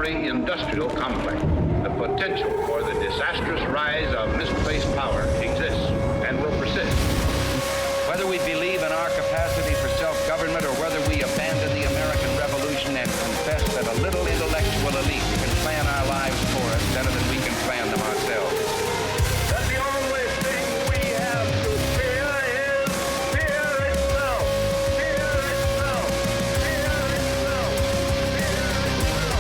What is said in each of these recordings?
military-industrial complex. The potential for the disastrous rise of misplaced power exists and will persist. Whether we believe in our capacity for self-government or whether we abandon the American Revolution and confess that a little intellectual elite can plan our lives for us better than we can plan them ourselves. That the only thing we have to fear is fear itself. Fear itself. Fear itself. Fear itself.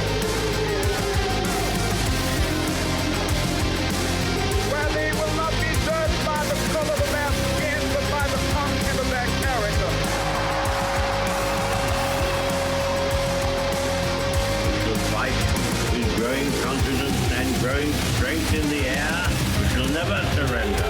Where they will not be judged by the color of their skin, but by the content of their character. The fight with growing confidence and growing strength in the air, we shall never surrender.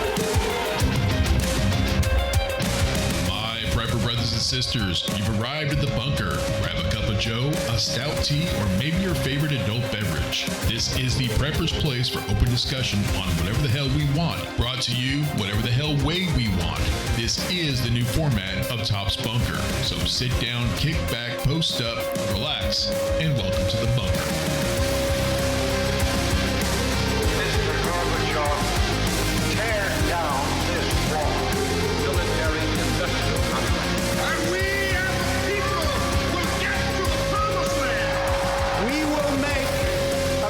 My prepper brothers and sisters, you've arrived at the bunker. Grab a cup of joe, a stout tea, or maybe your favorite adult beverage. This is the prepper's place for open discussion on whatever the hell we want. Brought to you whatever the hell way we want. This is the new format of Top's Bunker. So sit down, kick back, post up, relax, and welcome to the bunker. Mr. Gorbachev, tear down this wall. Military-industrial complex. And we as a people will get to the promised land. We will make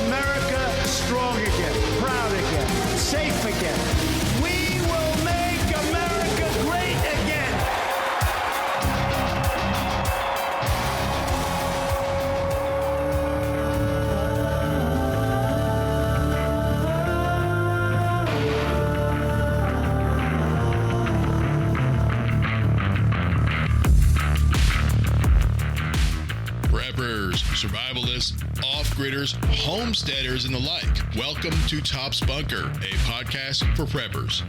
America strong again, proud again, safe again. We will make America great again. Preppers, survivalists, off-gridders, homesteaders, and the like. Welcome to Top's Bunker, a podcast for preppers.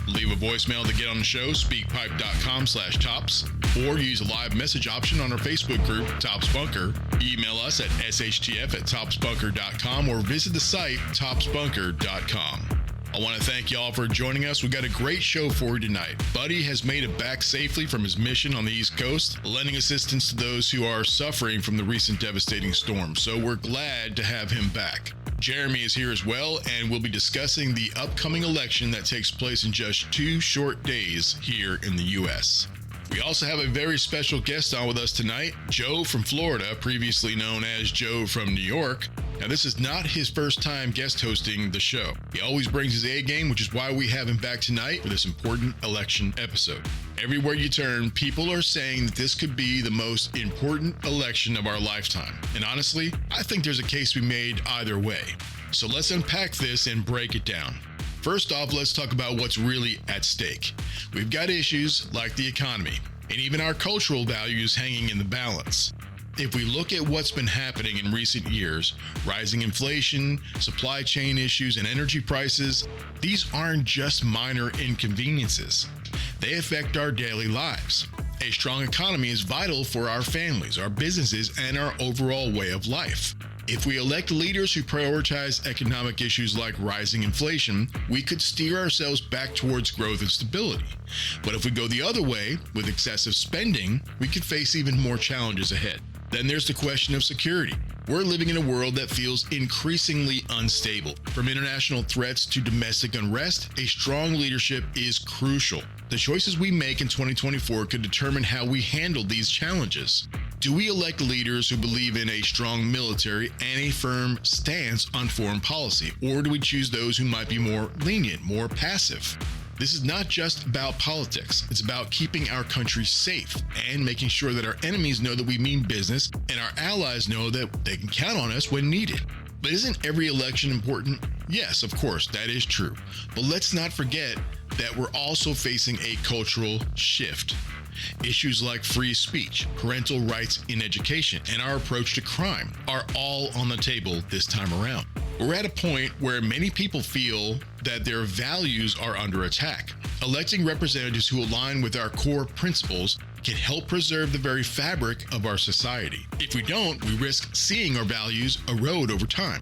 Leave a voicemail to get on the show, speakpipe.com/tops, or use a live message option on our Facebook group, Top's Bunker. Email us at shtf@topsbunker.com or visit the site, topsbunker.com. I want to thank y'all for joining us. We got a great show for you tonight. Buddy has made it back safely from his mission on the East Coast, lending assistance to those who are suffering from the recent devastating storm. So we're glad to have him back. Jeremy is here as well, and we'll be discussing the upcoming election that takes place in just 2 short days here in the U.S. We also have a very special guest on with us tonight, Joe from Florida, previously known as Joe from New York. Now, this is not his first time guest hosting the show. He always brings his A game, which is why we have him back tonight for this important election episode. Everywhere you turn, people are saying that this could be the most important election of our lifetime. And honestly, I think there's a case to be made either way. So let's unpack this and break it down. First off, let's talk about what's really at stake. We've got issues like the economy and even our cultural values hanging in the balance. If we look at what's been happening in recent years, rising inflation, supply chain issues, and energy prices, these aren't just minor inconveniences. They affect our daily lives. A strong economy is vital for our families, our businesses, and our overall way of life. If we elect leaders who prioritize economic issues like rising inflation, we could steer ourselves back towards growth and stability. But if we go the other way, with excessive spending, we could face even more challenges ahead. Then there's the question of security. We're living in a world that feels increasingly unstable. From international threats to domestic unrest, a strong leadership is crucial. The choices we make in 2024 could determine how we handle these challenges. Do we elect leaders who believe in a strong military and a firm stance on foreign policy? Or do we choose those who might be more lenient, more passive? This is not just about politics. It's about keeping our country safe and making sure that our enemies know that we mean business and our allies know that they can count on us when needed. But isn't every election important? Yes, of course, that is true. But let's not forget that we're also facing a cultural shift. Issues like free speech, parental rights in education, and our approach to crime are all on the table this time around. We're at a point where many people feel that their values are under attack. Electing representatives who align with our core principles can help preserve the very fabric of our society. If we don't, we risk seeing our values erode over time.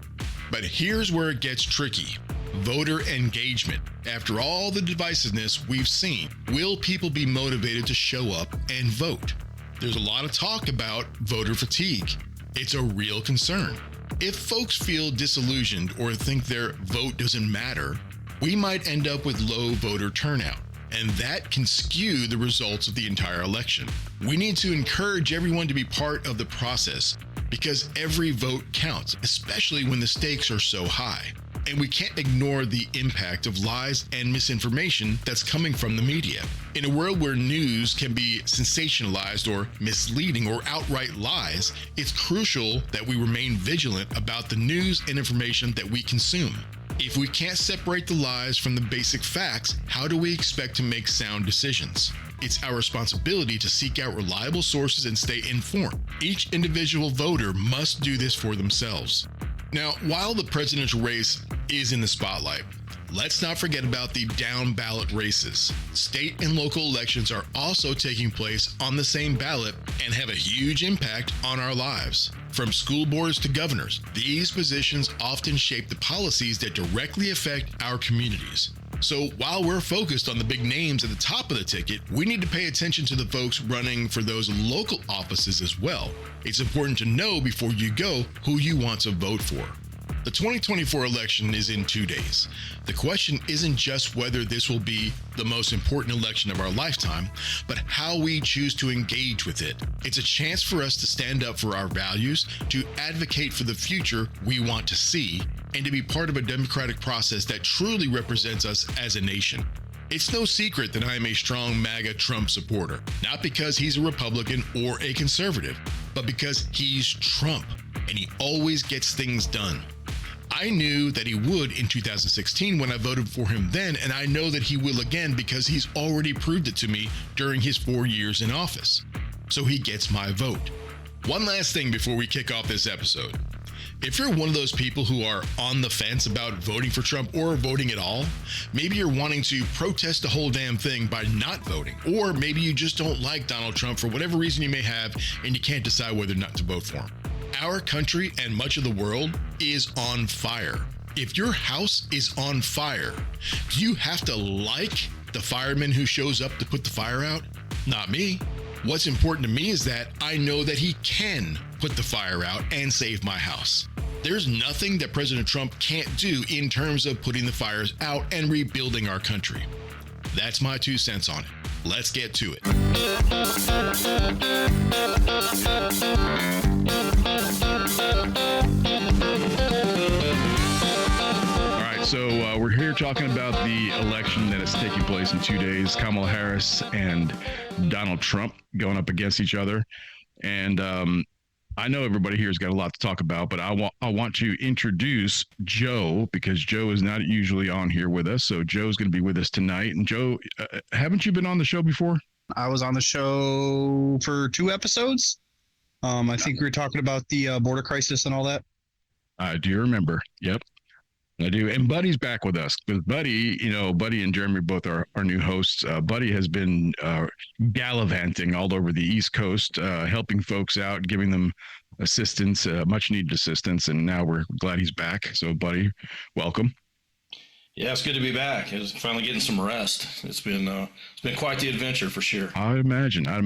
But here's where it gets tricky. Voter engagement. After all the divisiveness we've seen, will people be motivated to show up and vote? There's a lot of talk about voter fatigue. It's a real concern. If folks feel disillusioned or think their vote doesn't matter, we might end up with low voter turnout, and that can skew the results of the entire election. We need to encourage everyone to be part of the process because every vote counts, especially when the stakes are so high. And we can't ignore the impact of lies and misinformation that's coming from the media. In a world where news can be sensationalized or misleading or outright lies, it's crucial that we remain vigilant about the news and information that we consume. If we can't separate the lies from the basic facts, how do we expect to make sound decisions? It's our responsibility to seek out reliable sources and stay informed. Each individual voter must do this for themselves. Now, while the presidential race is in the spotlight, let's not forget about the down ballot races. State and local elections are also taking place on the same ballot and have a huge impact on our lives. From school boards to governors, these positions often shape the policies that directly affect our communities. So while we're focused on the big names at the top of the ticket, we need to pay attention to the folks running for those local offices as well. It's important to know before you go who you want to vote for. The 2024 election is in 2 days. The question isn't just whether this will be the most important election of our lifetime, but how we choose to engage with it. It's a chance for us to stand up for our values, to advocate for the future we want to see, and to be part of a democratic process that truly represents us as a nation. It's no secret that I am a strong MAGA Trump supporter, not because he's a Republican or a conservative, but because he's Trump, and he always gets things done. I knew that he would in 2016 when I voted for him then, and I know that he will again because he's already proved it to me during his 4 years in office. So he gets my vote. One last thing before we kick off this episode. If you're one of those people who are on the fence about voting for Trump or voting at all, maybe you're wanting to protest the whole damn thing by not voting, or maybe you just don't like Donald Trump for whatever reason you may have and you can't decide whether or not to vote for him. Our country and much of the world is on fire. If your house is on fire, do you have to like the fireman who shows up to put the fire out? Not me. What's important to me is that I know that he can put the fire out and save my house. There's nothing that President Trump can't do in terms of putting the fires out and rebuilding our country. That's my 2 cents on it. Let's get to it. All right, so we're here talking about the election that is taking place in 2 days. Kamala Harris and Donald Trump going up against each other. And I know everybody here has got a lot to talk about, but I want to introduce Joe because Joe is not usually on here with us. So Joe's going to be with us tonight. And Joe, haven't you been on the show before? I was on the show for 2 episodes. I think we were talking about the border crisis and all that. I do remember. Yep, I do. And Buddy's back with us because Buddy and Jeremy both are our new hosts. Buddy has been gallivanting all over the East Coast, helping folks out, giving them assistance, much needed assistance. And now we're glad he's back. So Buddy, welcome. Yeah, it's good to be back. It's finally getting some rest. It's been quite the adventure for sure. I'd imagine. All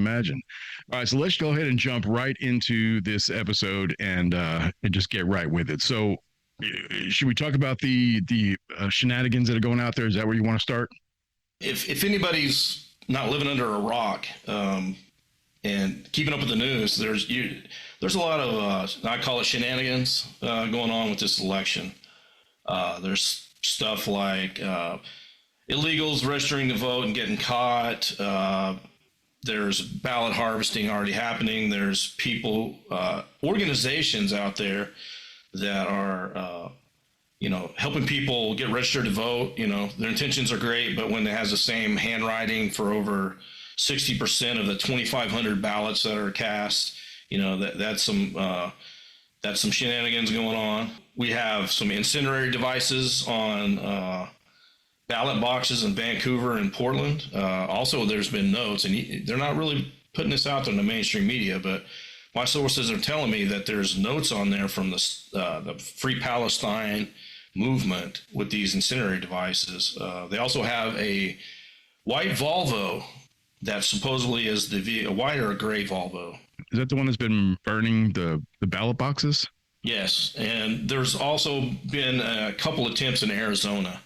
right, so let's go ahead and jump right into this episode and just get right with it. So, should we talk about the shenanigans that are going out there? Is that where you want to start? If anybody's not living under a rock and keeping up with the news, there's a lot of I call it shenanigans going on with this election. There's stuff like illegals registering to vote and getting caught. There's ballot harvesting already happening. There's people, organizations out there that are, helping people get registered to vote. Their intentions are great, but when it has the same handwriting for over 60% of the 2,500 ballots that are cast, that's some shenanigans going on. We have some incendiary devices on ballot boxes in Vancouver and Portland. Also, there's been notes, and they're not really putting this out there in the mainstream media, but my sources are telling me that there's notes on there from the Free Palestine movement with these incendiary devices. They also have a white Volvo that supposedly is a white or a gray Volvo. Is that the one that's been burning the ballot boxes? Yes, and there's also been a couple attempts in Arizona.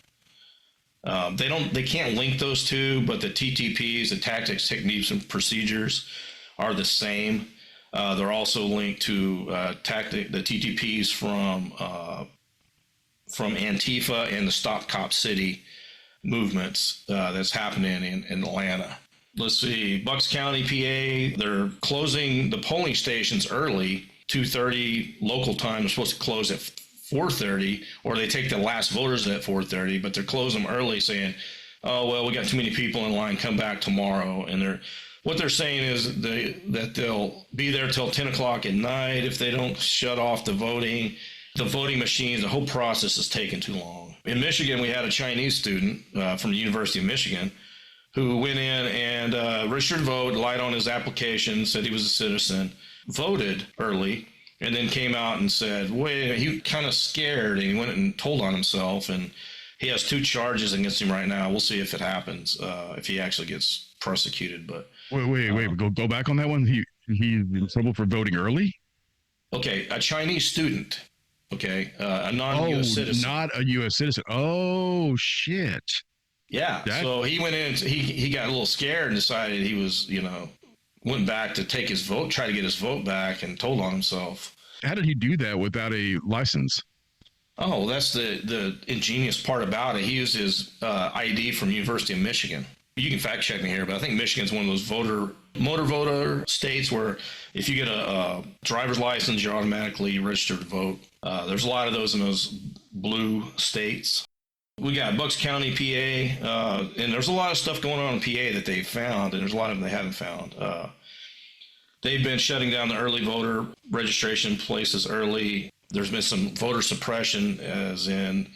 They can't link those two, but the TTPs, the tactics, techniques, and procedures, are the same. They're also linked to the TTPs from Antifa and the Stop Cop City movements that's happening in Atlanta. Let's see, Bucks County, PA, they're closing the polling stations early, 2:30 local time. They're supposed to close at 4:30, or they take the last voters at 4:30, but they're closing them early, saying, "Oh well, we got too many people in line. Come back tomorrow." And what they're saying is that they'll be there till 10 o'clock at night if they don't shut off the voting machines. The whole process is taking too long. In Michigan, we had a Chinese student from the University of Michigan who went in and registered to vote, lied on his application, said he was a citizen, voted early, and then came out and said, wait, he kind of scared, and he went and told on himself, and he has 2 charges against him right now. We'll see if it happens, if he actually gets prosecuted. But wait, go back on that one. He's in trouble for voting early? Okay, a Chinese student, okay, a non-U.S. citizen. Not a U.S. citizen. Oh, shit. Yeah, so he went in, he got a little scared and decided he was, went back to take his vote, try to get his vote back, and told on himself. How did he do that without a license? Oh, that's the ingenious part about it. He used his ID from University of Michigan. You can fact check me here, but I think Michigan's one of those motor voter states where if you get a driver's license, you're automatically registered to vote. There's a lot of those in those blue states. We got Bucks County, PA, and there's a lot of stuff going on in PA that they found, and there's a lot of them they haven't found. They've been shutting down the early voter registration places early. There's been some voter suppression, as in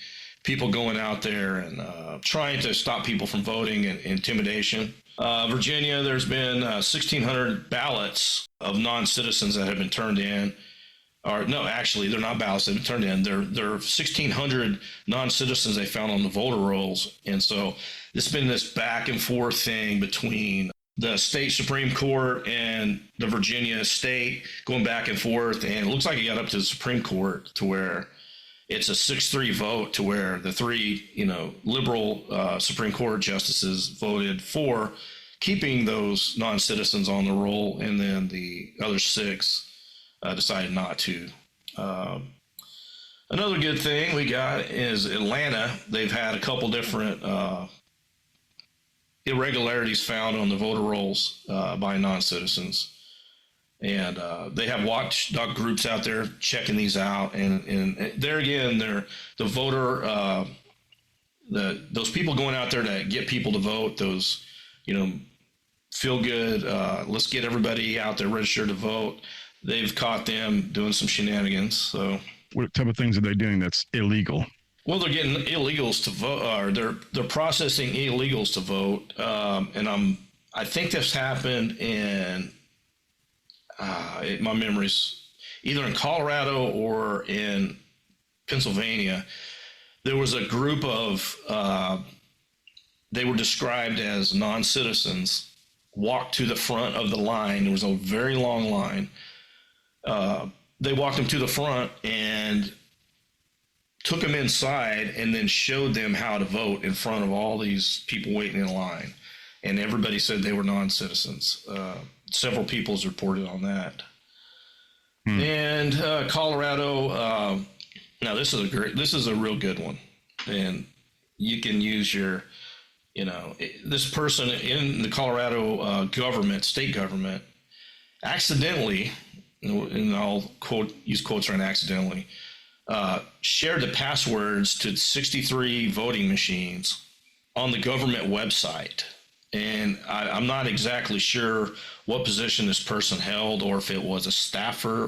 people going out there and trying to stop people from voting and intimidation. Virginia, there's been 1,600 ballots of non-citizens that have been turned in. Or no, actually, they're not ballots that have been turned in. They're 1,600 non-citizens they found on the voter rolls. And so it's been this back and forth thing between the state Supreme Court and the Virginia state, going back and forth. And it looks like it got up to the Supreme Court to where it's a 6-3 vote, to where the 3, liberal Supreme Court justices voted for keeping those non-citizens on the roll, and then the other 6 decided not to. Another good thing we got is Atlanta. They've had a couple different irregularities found on the voter rolls by non-citizens. And they have watchdog groups out there checking these out. And there again, they're the voter, those people going out there to get people to vote, those, feel good, let's get everybody out there registered to vote. They've caught them doing some shenanigans. So, what type of things are they doing that's illegal? Well, they're getting illegals to vote, or they're processing illegals to vote. And I think this happened in my memory's either in Colorado or in Pennsylvania. There was a group of they were described as non-citizens, walked to the front of the line. There was a very long line. They walked them to the front and took them inside and then showed them how to vote in front of all these people waiting in line. And everybody said they were non-citizens. Several people's reported on that. And Colorado, now this is a real good one. And you can use your, this person in the Colorado state government, accidentally, and I'll use quotes around accidentally, shared the passwords to 63 voting machines on the government website. And I'm not exactly sure what position this person held, or if it was a staffer,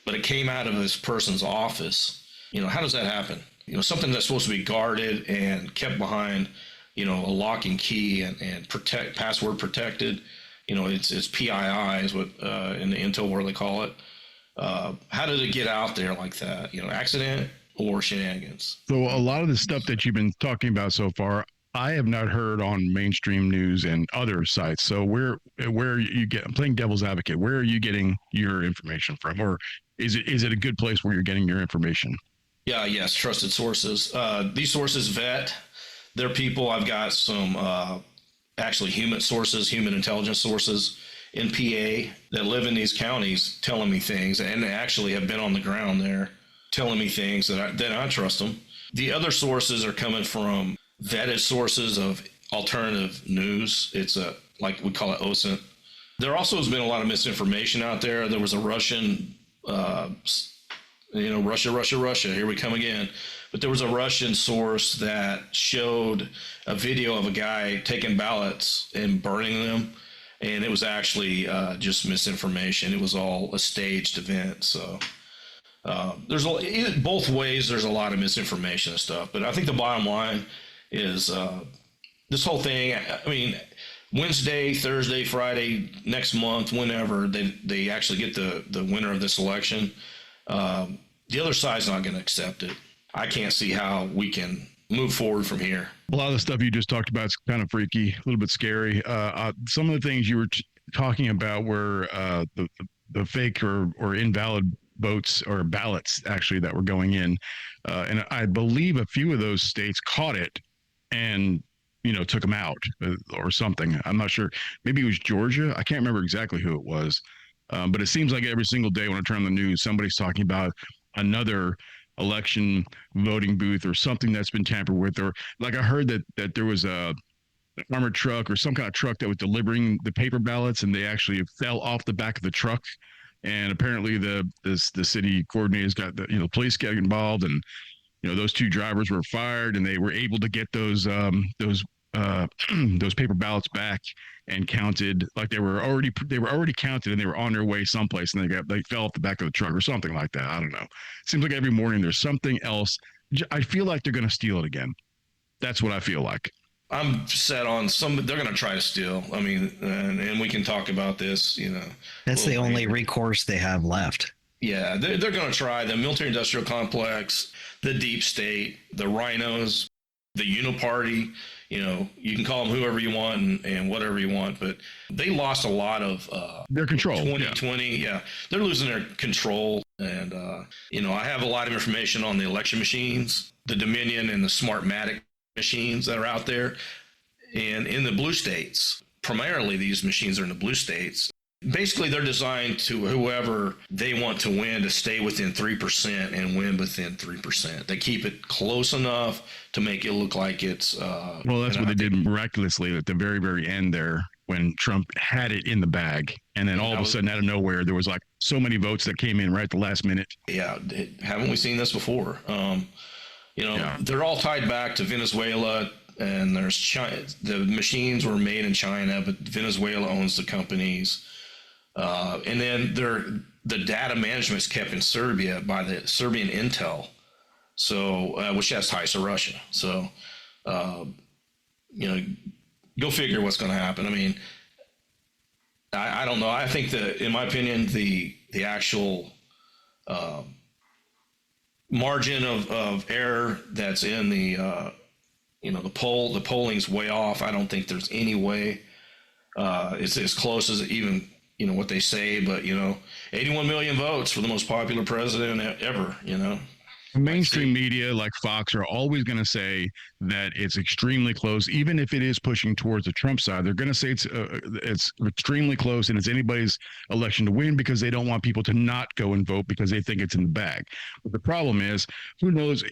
but it came out of this person's office. How does that happen? Something that's supposed to be guarded and kept behind, a lock and key and password protected. It's PII is what in the Intel world they call it. How did it get out there like that? Accident or shenanigans? So a lot of the stuff that you've been talking about so far, I have not heard on mainstream news and other sites. So where you get, I'm playing devil's advocate, where are you getting your information from? Or is it a good place where you're getting your information? Yeah, yes, trusted sources. These sources vet their people. I've got some actually human sources, human intelligence sources in PA that live in these counties telling me things, and they actually have been on the ground there telling me things that I trust them. The other sources are coming from vetted sources of alternative news. It's like we call it OSINT. There also has been a lot of misinformation out there. There was a Russian, Russia, here we come again. But there was a Russian source that showed a video of a guy taking ballots and burning them. And it was actually just misinformation. It was all a staged event. So there's both ways. There's a lot of misinformation and stuff. But I think the bottom line is this whole thing. I mean, Wednesday, Thursday, Friday, next month, whenever they actually get the winner of this election, the other side's not going to accept it. I can't see how we can move forward from here. A lot of the stuff you just talked about is kind of freaky, a little bit scary. Some of the things you were talking about were the fake or invalid votes or ballots actually that were going in. And I believe a few of those states caught it and, took them out or something. I'm not sure. Maybe it was Georgia. I can't remember exactly who it was. But it seems like every single day when I turn on the news, somebody's talking about another election voting booth or something that's been tampered with. Or like I heard that there was a armored truck or some kind of truck that was delivering the paper ballots, and they actually fell off the back of the truck. And apparently the city coordinators got the police got involved, and those two drivers were fired, and they were able to get those paper ballots back and counted. Like they were already counted, and they were on their way someplace, and they fell off the back of the truck or something like that. I don't know. It seems like every morning there's something else. I feel like they're going to steal it again. That's what I feel like. I'm set on they're going to try to steal. I mean, and we can talk about this, That's the only recourse they have left. Yeah, they're going to try. The military industrial complex, the deep state, the rhinos, the uniparty, you can call them whoever you want and whatever you want, but they lost a lot of their control. 2020, yeah. They're losing their control. And, I have a lot of information on the election machines, the Dominion and the Smartmatic machines that are out there. And in the blue states, primarily these machines are in the blue states. Basically, they're designed to whoever they want to win to stay within 3% and win within 3%. They keep it close enough to make it look like it's... well, that's what they did miraculously at the very, very end there when Trump had it in the bag. And then all of a sudden, out of nowhere, there was like so many votes that came in right at the last minute. Yeah, haven't we seen this before? They're all tied back to Venezuela, and there's China. The machines were made in China, but Venezuela owns the companies. And then the data management is kept in Serbia by the Serbian Intel, so which has ties to Russia. So, go figure what's going to happen. I mean, I don't know. I think that, in my opinion, the actual margin of error that's in the the polling's way off. I don't think there's any way it's as close as even what they say, but 81 million votes for the most popular president ever. Mainstream media like Fox are always going to say that it's extremely close, even if it is pushing towards the Trump side. They're going to say it's extremely close and it's anybody's election to win because they don't want people to not go and vote because they think it's in the bag. But the problem is, who knows?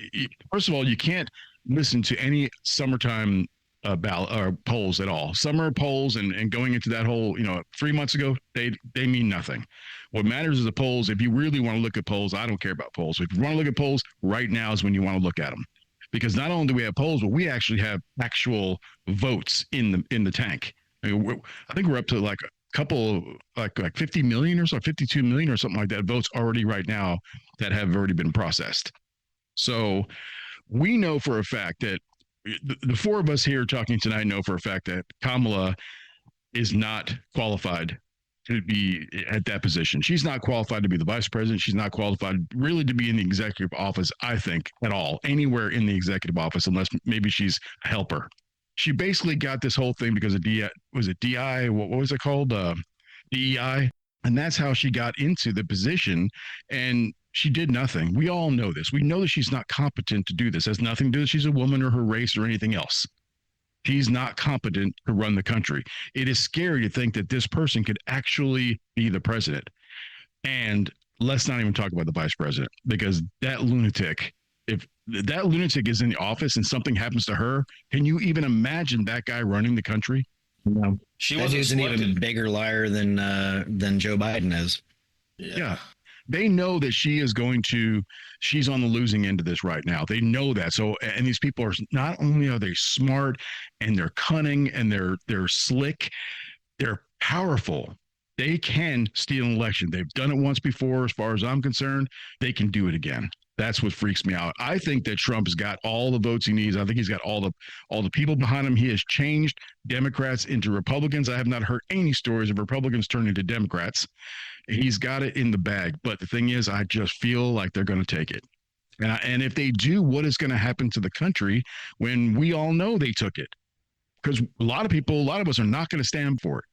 First of all, you can't listen to any summertime ballot or polls at all. Summer polls and going into that whole 3 months ago, they mean nothing. What matters is the polls. If you really want to look at polls, I don't care about polls. If you want to look at polls, right now is when you want to look at them, because not only do we have polls, but we actually have actual votes in the tank. I think we're up to like a couple like 50 million or so, 52 million or something like that votes already right now that have already been processed. So we know for a fact that the four of us here talking tonight know for a fact that Kamala is not qualified to be at that position. She's not qualified to be the vice president. She's not qualified really to be in the executive office, I think, at all, anywhere in the executive office, unless maybe she's a helper. She basically got this whole thing because of DI. Was it DI? What was it called? DEI. And that's how she got into the position. And she did nothing. We all know this. We know that she's not competent to do this. It has nothing to do with she's a woman or her race or anything else. She's not competent to run the country. It is scary to think that this person could actually be the president. And let's not even talk about the vice president, because that lunatic, if that lunatic is in the office and something happens to her, can you even imagine that guy running the country? No, She that wasn't dude's an even selected. bigger liar than Joe Biden is. Yeah. They know that she's on the losing end of this right now. They know that. So, and these people are, not only are they smart and they're cunning and they're slick, they're powerful. They can steal an election. They've done it once before. As far as I'm concerned, they can do it again. That's what freaks me out. I think that Trump has got all the votes he needs. I think he's got all the people behind him. He has changed Democrats into Republicans. I have not heard any stories of Republicans turning to Democrats. He's got it in the bag. But the thing is, I just feel like they're going to take it. And if they do, what is going to happen to the country when we all know they took it? Because a lot of us are not going to stand for it.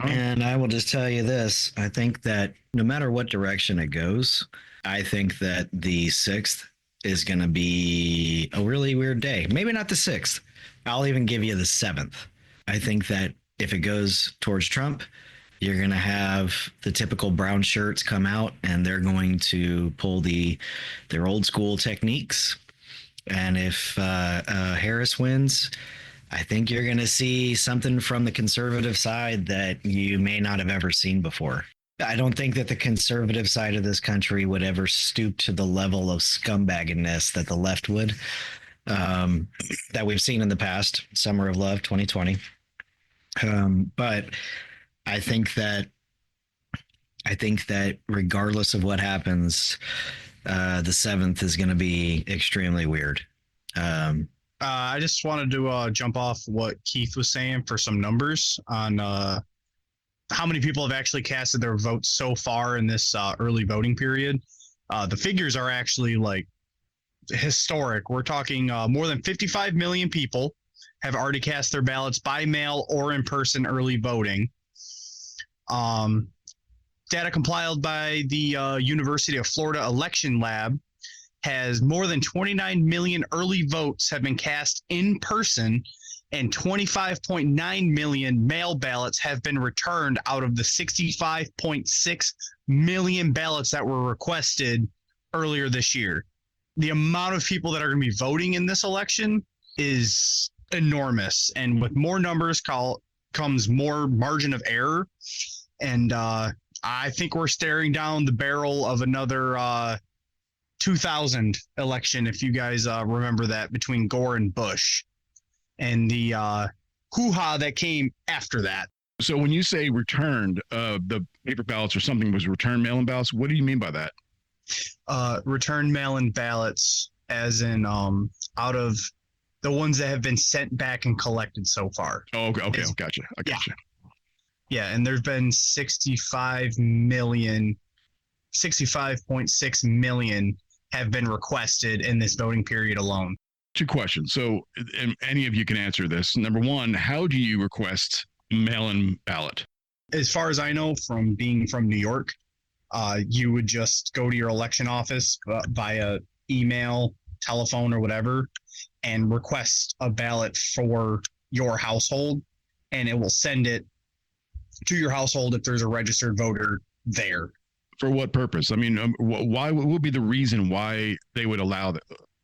And I will just tell you this. I think that no matter what direction it goes, I think that the 6th is going to be a really weird day. Maybe not the 6th. I'll even give you the 7th. I think that if it goes towards Trump, you're going to have the typical brown shirts come out and they're going to pull their old school techniques. And if Harris wins, I think you're going to see something from the conservative side that you may not have ever seen before. I don't think that the conservative side of this country would ever stoop to the level of scumbaggedness that the left would, that we've seen in the past, Summer of Love 2020. But I think that regardless of what happens, the 7th is going to be extremely weird. I just wanted to jump off what Keith was saying for some numbers on how many people have actually casted their votes so far in this early voting period. The figures are actually like historic. We're talking more than 55 million people have already cast their ballots by mail or in person early voting. Data compiled by the University of Florida Election Lab has more than 29 million early votes have been cast in person, and 25.9 million mail ballots have been returned out of the 65.6 million ballots that were requested earlier this year. The amount of people that are going to be voting in this election is enormous, and with more numbers comes more margin of error, and I think we're staring down the barrel of another 2000 election, if you guys remember that, between Gore and Bush, and the hoo-ha that came after that. So when you say returned, the paper ballots or something was returned mail-in ballots, what do you mean by that? Return mail-in ballots, as in out of the ones that have been sent back and collected so far. Oh, okay, gotcha. I gotcha. Yeah, and there's been 65.6 million have been requested in this voting period alone. Two questions. So, and any of you can answer this. Number one, how do you request mail-in ballot? As far as I know, from being from New York, you would just go to your election office via email, telephone, or whatever, and request a ballot for your household, and it will send it to your household if there's a registered voter there. For what purpose? I mean, why would be the reason why they would allow that?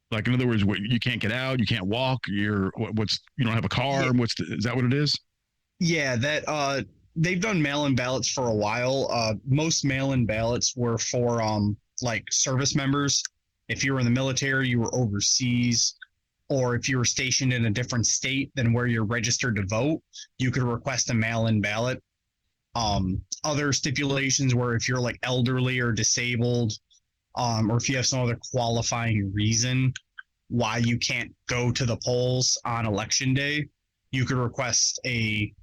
Like, in other words, you can't get out, you can't walk, you don't have a car. Yeah. Is that what it is? Yeah, that they've done mail-in ballots for a while. Most mail-in ballots were for like service members. If you were in the military, you were overseas, or if you were stationed in a different state than where you're registered to vote, you could request a mail-in ballot. Other stipulations were if you're like elderly or disabled, or if you have some other qualifying reason why you can't go to the polls on election day, you could request a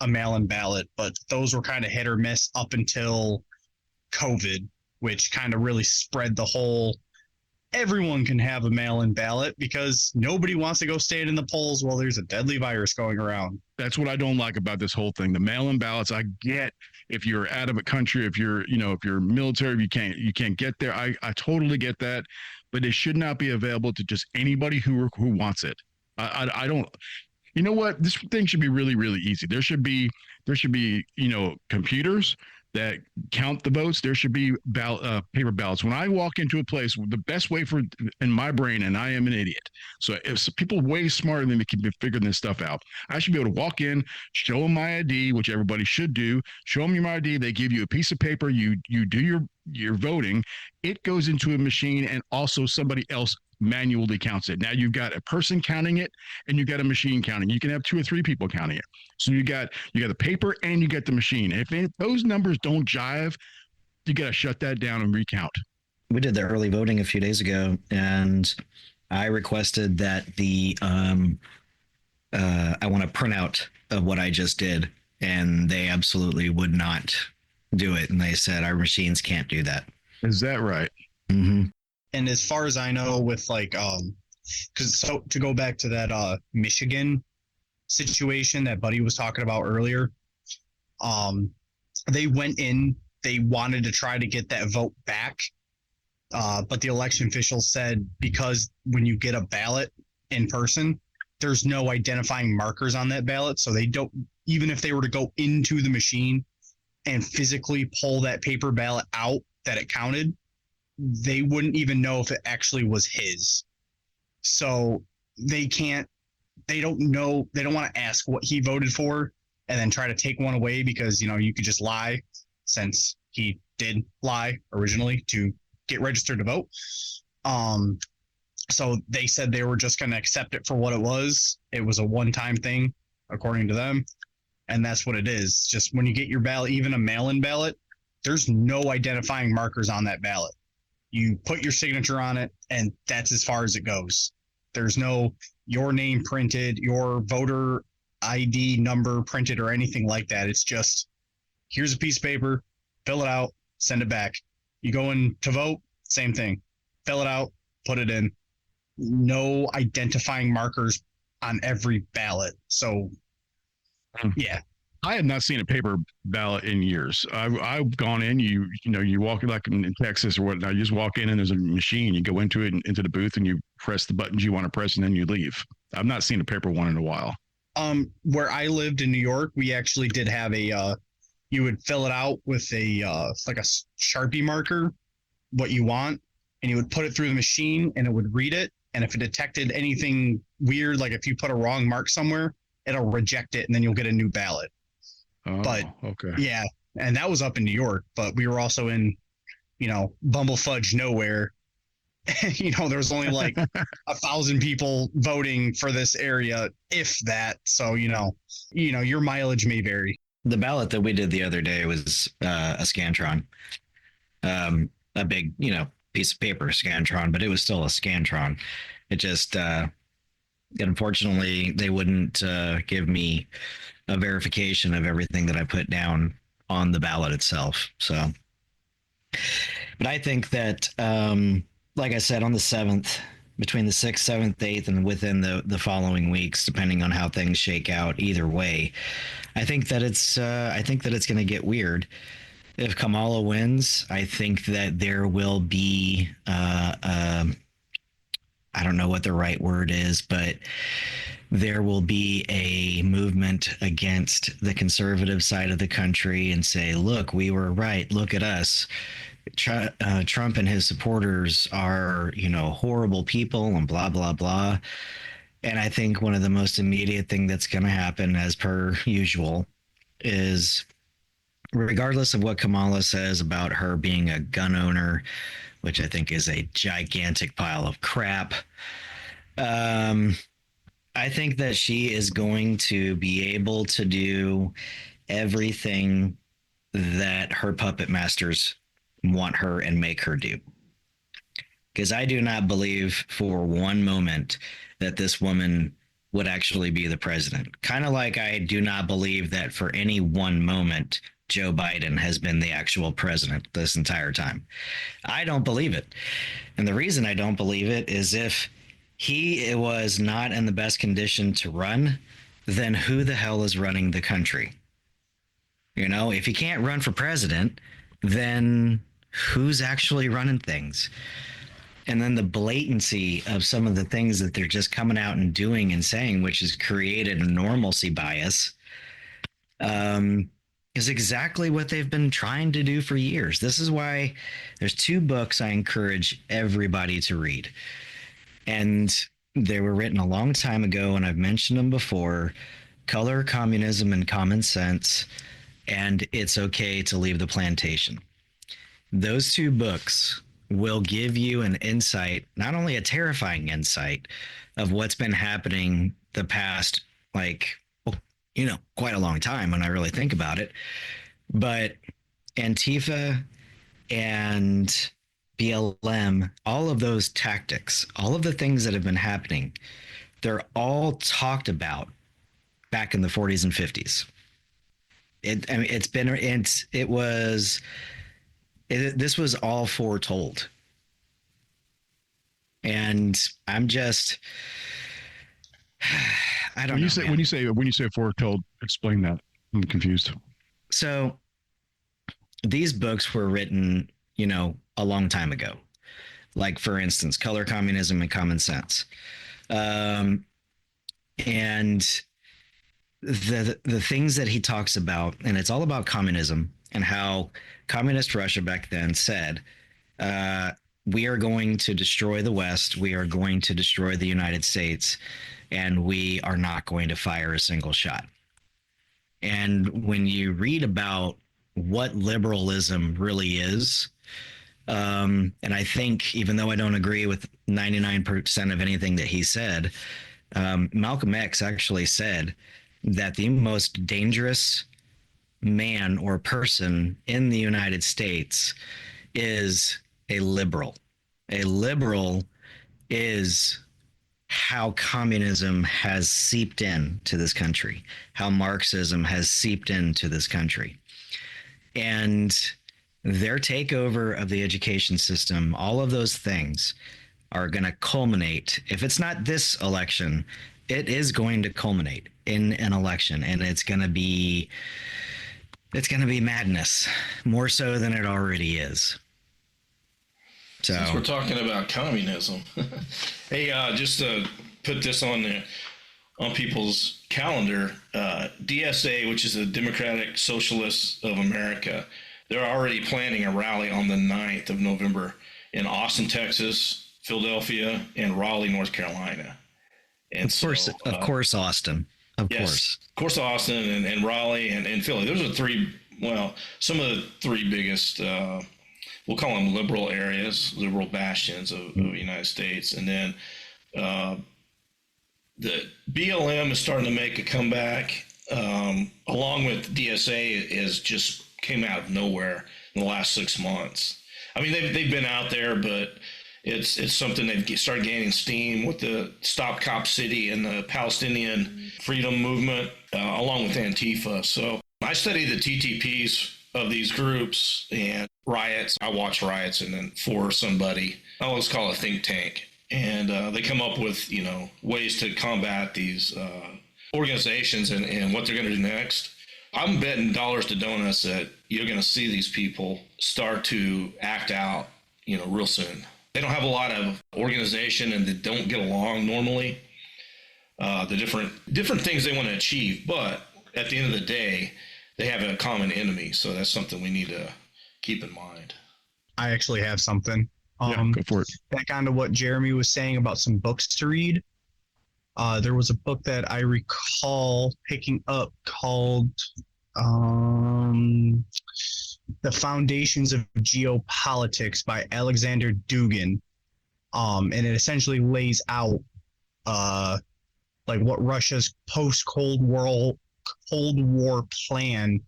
mail-in ballot. But those were kind of hit or miss up until COVID, which kind of really spread the whole everyone can have a mail-in ballot because nobody wants to go stand in the polls while there's a deadly virus going around. That's what I don't like about this whole thing. The mail-in ballots, I get if you're out of a country, if you're military, if you can't get there. I totally get that, but it should not be available to just anybody who wants it. I don't. You know what? This thing should be really, really easy. There should be computers that count the votes. There should be paper ballots. When I walk into a place, the best way in my brain, and I am an idiot, so if people way smarter than me can be figuring this stuff out, I should be able to walk in, show them my ID, which everybody should do. Show them your ID. They give you a piece of paper. You do your voting. It goes into a machine, and also somebody else manually counts it. Now you've got a person counting it, and you've got a machine counting. You can have 2 or 3 people counting it. So you got the paper and you get the machine. If those numbers don't jive, you got to shut that down and recount. We did the early voting a few days ago, and I requested that I want a printout of what I just did, and they absolutely would not do it. And they said our machines can't do that. Is that right? Mm-hmm. And as far as I know, with to go back to that Michigan situation that Buddy was talking about earlier, they went in, they wanted to try to get that vote back, but the election officials said because when you get a ballot in person, there's no identifying markers on that ballot, so they don't, even if they were to go into the machine and physically pull that paper ballot out that it counted, they wouldn't even know if it actually was his. So they don't know, they don't want to ask what he voted for and then try to take one away because, you could just lie, since he did lie originally to get registered to vote. So they said they were just going to accept it for what it was. It was a one-time thing, according to them. And that's what it is. Just when you get your ballot, even a mail-in ballot, there's no identifying markers on that ballot. You put your signature on it, and that's as far as it goes. There's no your name printed, your voter ID number printed, or anything like that. It's just, here's a piece of paper, fill it out, send it back. You go in to vote, same thing. Fill it out, put it in. No identifying markers on every ballot. So, yeah. I have not seen a paper ballot in years. I've gone in, you walk like in Texas or whatnot, you just walk in and there's a machine. You go into it, into the booth, and you press the buttons you want to press, and then you leave. I've not seen a paper one in a while. Where I lived in New York, we actually did have you would fill it out with a Sharpie marker, what you want, and you would put it through the machine and it would read it. And if it detected anything weird, like if you put a wrong mark somewhere, it'll reject it and then you'll get a new ballot. Oh, but okay. Yeah, and that was up in New York, but we were also in, Bumblefudge nowhere. There was only like 1,000 people voting for this area, if that. So, your mileage may vary. The ballot that we did the other day was a Scantron, a big, piece of paper Scantron, but it was still a Scantron. It just, unfortunately, they wouldn't give me a verification of everything that I put down on the ballot itself. So, but I think that, like I said, on the 7th, between the 6th, 7th, 8th, and within the following weeks, depending on how things shake out, either way, I think that it's going to get weird. If Kamala wins, I think that there will be, I don't know what the right word is, but there will be a movement against the conservative side of the country and say, look, we were right. Look at us. Trump and his supporters are, horrible people and blah, blah, blah. And I think one of the most immediate thing that's going to happen, as per usual, is regardless of what Kamala says about her being a gun owner, which I think is a gigantic pile of crap, I think that she is going to be able to do everything that her puppet masters want her and make her do. Because I do not believe for one moment that this woman would actually be the president. Kind of like I do not believe that for any one moment Joe Biden has been the actual president this entire time. I don't believe it. And the reason I don't believe it is if he was not in the best condition to run, then who the hell is running the country? You know, if he can't run for president, then who's actually running things? And then the blatancy of some of the things that they're just coming out and doing and saying, which has created a normalcy bias, is exactly what they've been trying to do for years. This is why there's 2 books I encourage everybody to read. And they were written a long time ago, and I've mentioned them before: Color, Communism, and Common Sense, and It's Okay to Leave the Plantation. Those 2 books will give you an insight, not only a terrifying insight of what's been happening the past, quite a long time when I really think about it. But Antifa and BLM, all of those tactics, all of the things that have been happening, they're all talked about back in the 40s and 50s. This was all foretold. And I'm just, I don't know. When you say foretold, explain that. I'm confused. So these books were written, a long time ago. Like, for instance, Color, Communism, and Common Sense. And the things that he talks about, and it's all about communism and how communist Russia back then said, we are going to destroy the West, we are going to destroy the United States, and we are not going to fire a single shot. And when you read about what liberalism really is, and I think, even though I don't agree with 99% of anything that he said, Malcolm X actually said that the most dangerous man or person in the United States is a liberal. A liberal is how communism has seeped into this country, how Marxism has seeped into this country. And their takeover of the education system, all of those things are going to culminate. If it's not this election, it is going to culminate in an election, and it's going to be madness, more so than it already is. So, since we're talking about communism, hey, just to put this on people's calendar, DSA, which is the Democratic Socialists of America, they're already planning a rally on the 9th of November in Austin, Texas, Philadelphia, and Raleigh, North Carolina. And of course, Austin. Of course, Austin and Raleigh and Philly. Those are some of the 3 biggest, we'll call them liberal areas, liberal bastions of the United States. And then the BLM is starting to make a comeback, along with DSA, is just came out of nowhere in the last 6 months. I mean, they've been out there, but it's something they've started gaining steam with the Stop Cop City and the Palestinian freedom movement, along with Antifa. So I study the TTPs of these groups and riots. I watch riots and then for somebody, I always call it a think tank. And they come up with, ways to combat these organizations and what they're going to do next. I'm betting dollars to donuts that you're going to see these people start to act out, real soon. They don't have a lot of organization and they don't get along normally. The different things they want to achieve, but at the end of the day, they have a common enemy. So that's something we need to keep in mind. I actually have something. Go for it. Back onto what Jeremy was saying about some books to read. There was a book that I recall picking up called The Foundations of Geopolitics by Alexander Dugin. And it essentially lays out what Russia's post-Cold War plan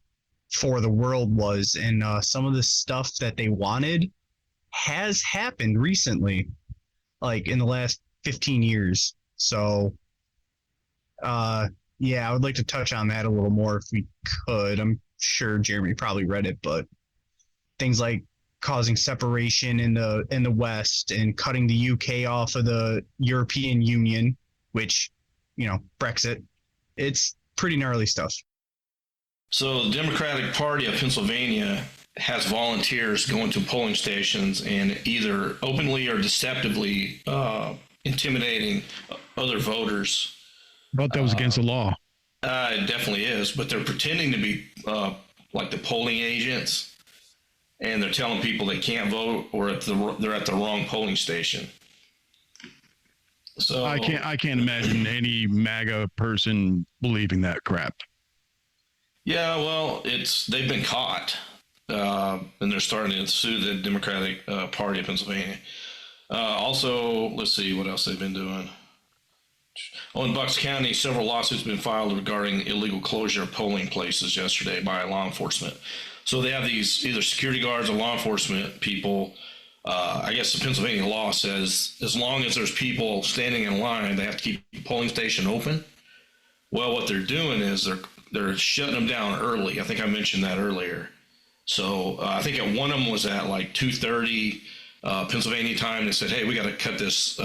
for the world was, and some of the stuff that they wanted has happened recently, like in the last 15 years. So I would like to touch on that a little more if we could. I'm sure Jeremy probably read it, but things like causing separation in the West and cutting the UK off of the European Union, which, Brexit, it's pretty gnarly stuff. So the Democratic Party of Pennsylvania has volunteers going to polling stations and either openly or deceptively intimidating other voters. But that was against the law. It definitely is, but they're pretending to be like the polling agents, and they're telling people they can't vote or they're at the wrong polling station. So I can't imagine any MAGA person believing that crap. Yeah, well, they've been caught, and they're starting to sue the Democratic Party of Pennsylvania. Also, let's see what else they've been doing. In Bucks County, several lawsuits have been filed regarding illegal closure of polling places yesterday by law enforcement. So they have these either security guards or law enforcement people. I guess the Pennsylvania law says as long as there's people standing in line, they have to keep the polling station open. Well, what they're doing is they're shutting them down early. I think I mentioned that earlier. So I think one of them was at like 2:30 Pennsylvania time. They said, "Hey, we got to cut this.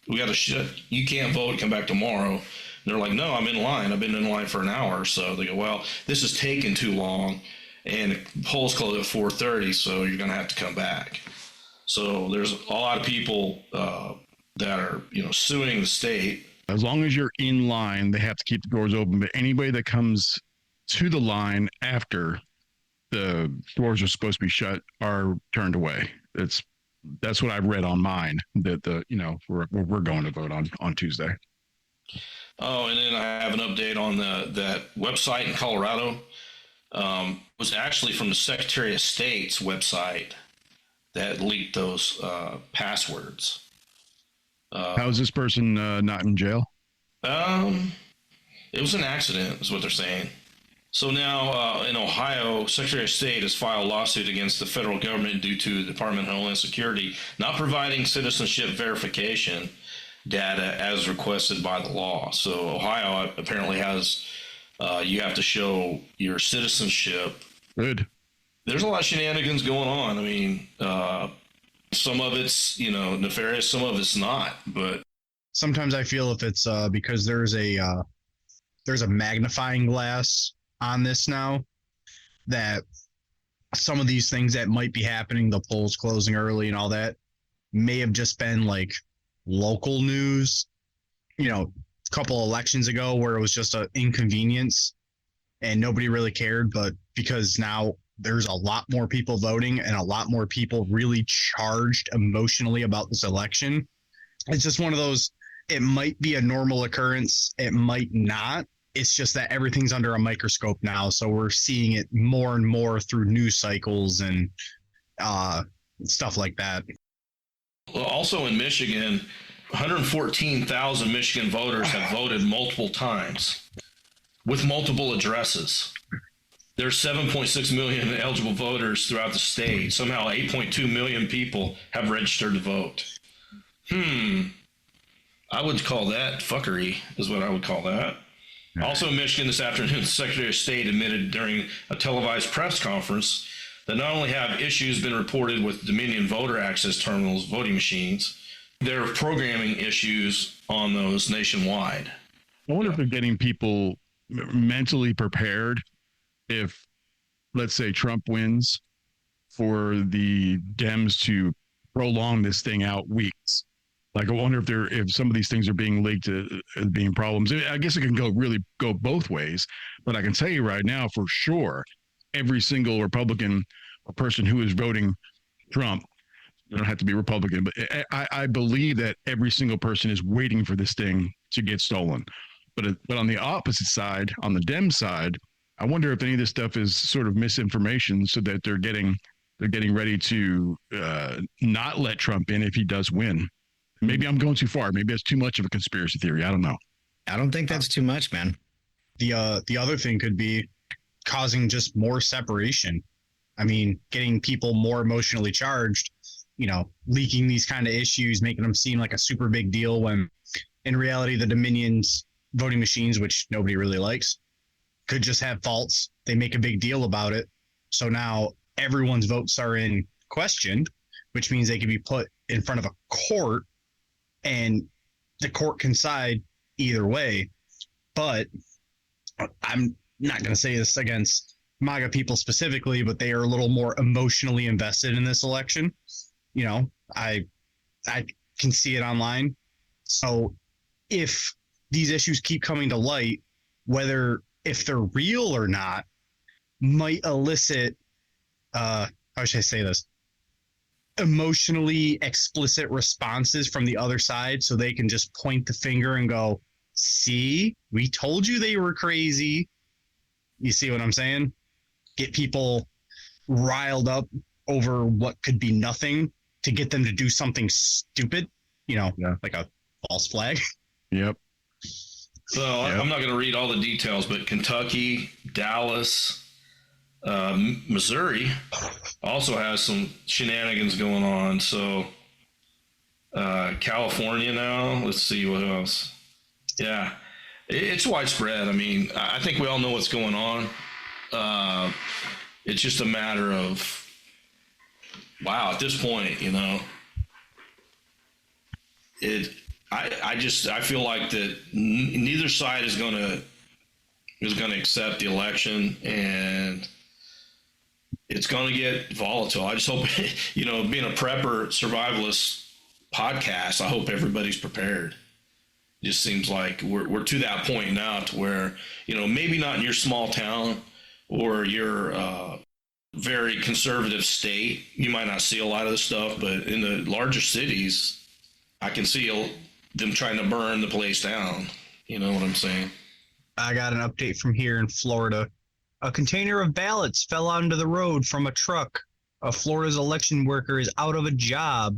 We got to shut. You can't vote. Come back tomorrow." And they're like, "No, I'm in line. I've been in line for an hour." So they go, "Well, this is taking too long, and the polls close at 4:30, so you're going to have to come back." So there's a lot of people that are suing the state. As long as you're in line, they have to keep the doors open. But anybody that comes to the line after the doors are supposed to be shut are turned away. That's what I've read on mine. That we're going to vote on Tuesday. Oh, and then I have an update on that website in Colorado. Was actually from the Secretary of State's website that leaked those passwords. How is this person not in jail? It was an accident, is what they're saying. So now in Ohio, Secretary of State has filed a lawsuit against the federal government due to the Department of Homeland Security not providing citizenship verification data as requested by the law. So Ohio apparently has, you have to show your citizenship. Good. There's a lot of shenanigans going on. I mean, some of it's, nefarious, some of it's not, but Sometimes I feel if it's because there's a magnifying glass on this now, that some of these things that might be happening, the polls closing early and all that, may have just been like local news, a couple elections ago where it was just an inconvenience and nobody really cared. But because now there's a lot more people voting and a lot more people really charged emotionally about this election, it's just one of those, it might be a normal occurrence, it might not. It's just that everything's under a microscope now, so we're seeing it more and more through news cycles and stuff like that. Well, also in Michigan, 114,000 Michigan voters have voted multiple times with multiple addresses. There's 7.6 million eligible voters throughout the state. Somehow 8.2 million people have registered to vote. I would call that fuckery, is what I would call that. Also in Michigan this afternoon, the Secretary of State admitted during a televised press conference that not only have issues been reported with Dominion voter access terminals, voting machines, there are programming issues on those nationwide. I wonder if they're getting people mentally prepared if, let's say, Trump wins, for the Dems to prolong this thing out weeks. Like, I wonder if some of these things are being leaked as being problems. I guess it can go both ways, but I can tell you right now for sure, every single Republican or person who is voting Trump, they don't have to be Republican, but I believe that every single person is waiting for this thing to get stolen. But on the opposite side, on the Dem side, I wonder if any of this stuff is sort of misinformation, so that they're getting ready to not let Trump in if he does win. Maybe I'm going too far. Maybe that's too much of a conspiracy theory. I don't know. I don't think that's too much, man. The other thing could be causing just more separation. I mean, getting people more emotionally charged, leaking these kind of issues, making them seem like a super big deal when in reality, the Dominion's voting machines, which nobody really likes, could just have faults. They make a big deal about it. So now everyone's votes are in question, which means they can be put in front of a court and the court can side either way. But I'm not going to say this against MAGA people specifically, but they are a little more emotionally invested in this election. You know, I can see it online. So if these issues keep coming to light, whether if they're real or not, might elicit, how should I say this? Emotionally explicit responses from the other side, so they can just point the finger and go, see, we told you they were crazy. You see what I'm saying? Get people riled up over what could be nothing to get them to do something stupid, you know, like a false flag. Yep. So I'm not going to read all the details, but Kentucky, Dallas, Missouri also has some shenanigans going on. So California now, let's see what else. Yeah, it's widespread. I mean, I think we all know what's going on. It's just a matter of, wow, at this point, you know, I feel like that neither side is going to accept the election, and it's going to get volatile. I just hope, you know, being a prepper survivalist podcast, I hope everybody's prepared. It just seems like we're to that point now to where, you know, maybe not in your small town or your very conservative state, you might not see a lot of this stuff, but in the larger cities, I can see them trying to burn the place down. You know what I'm saying? I got an update from here in Florida. A container of ballots fell onto the road from a truck. Florida's election worker is out of a job.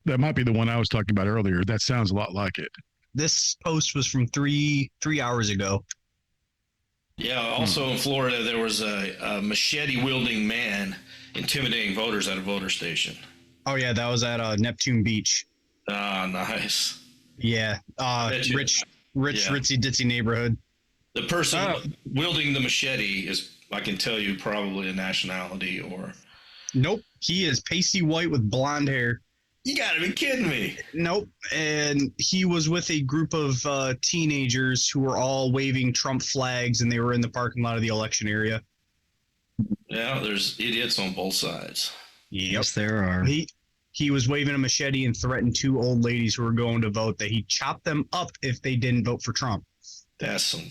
That might be the one I was talking about earlier. That sounds a lot like it. This post was from three hours ago. Yeah, also in Florida, there was a machete-wielding man intimidating voters at a voter station. Oh, yeah, that was at Neptune Beach. Ah, nice. Yeah, rich, ritzy-ditzy neighborhood. The person wielding the machete is, I can tell you, probably a nationality or... Nope, he is pasty white with blonde hair. You gotta be kidding me. Nope, and he was with a group of teenagers who were all waving Trump flags, and they were in the parking lot of the election area. Yeah, there's idiots on both sides. Yep. Yes, there are. He was waving a machete and threatened two old ladies who were going to vote that he'd chop them up if they didn't vote for Trump. That's some...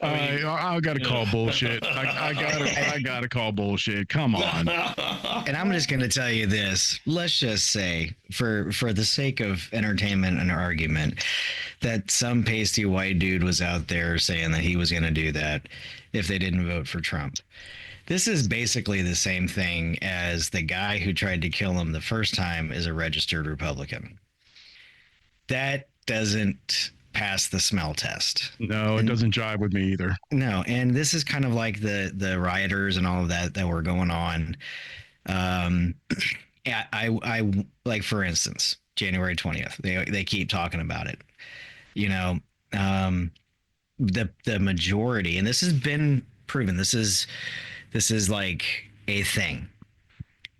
I got to call bullshit. I got to call bullshit. Come on. And I'm just going to tell you this. Let's just say, for the sake of entertainment and argument, that some pasty white dude was out there saying that he was going to do that if they didn't vote for Trump. This is basically the same thing as the guy who tried to kill him the first time is a registered Republican. That doesn't pass the smell test. No, it doesn't jive with me either. No, and this is kind of like the rioters and all of that were going on. I like, for instance, January 20th. They keep talking about it. You know, the majority, and this has been proven. This is like a thing.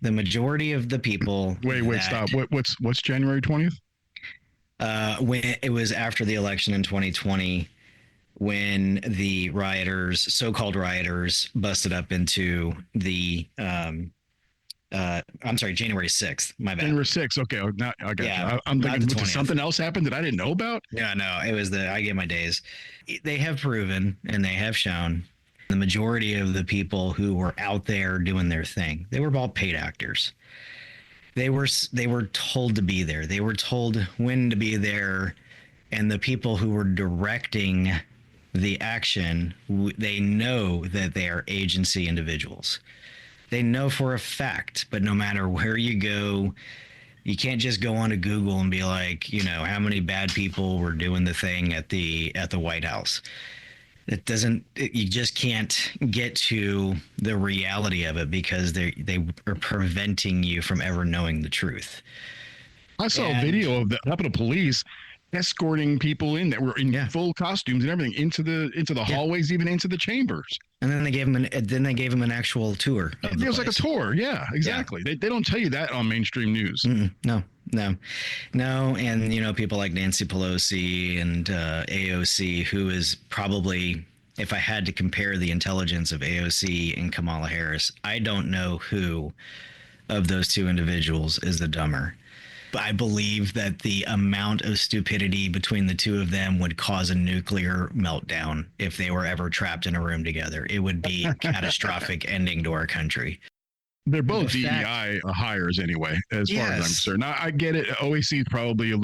The majority of the people. Wait, stop. What's January 20th? When it was after the election in 2020, when the so-called rioters, busted up into the, I'm sorry, January 6th. My bad. January 6th. Okay, now I got you. I'm thinking something else happened that I didn't know about. Yeah, no, it was I get my days. They have proven and they have shown the majority of the people who were out there doing their thing, they were all paid actors. They were told to be there. They were told when to be there, and the people who were directing the action, they know that they are agency individuals. They know for a fact, but no matter where you go, you can't just go onto Google and be like, you know, how many bad people were doing the thing at the White House. You just can't get to the reality of it because they are preventing you from ever knowing the truth. I saw a video of the Capitol Police escorting people in that were in full costumes and everything into the hallways, even into the chambers. And then they gave him an actual tour. It was like a tour. Yeah, exactly. Yeah. They don't tell you that on mainstream news. No. And, people like Nancy Pelosi and AOC, who is probably, if I had to compare the intelligence of AOC and Kamala Harris, I don't know who of those two individuals is the dumber. I believe that the amount of stupidity between the two of them would cause a nuclear meltdown if they were ever trapped in a room together. It would be a catastrophic ending to our country. They're both DEI hires anyway, as far as I'm concerned. Now, I get it. OAC is probably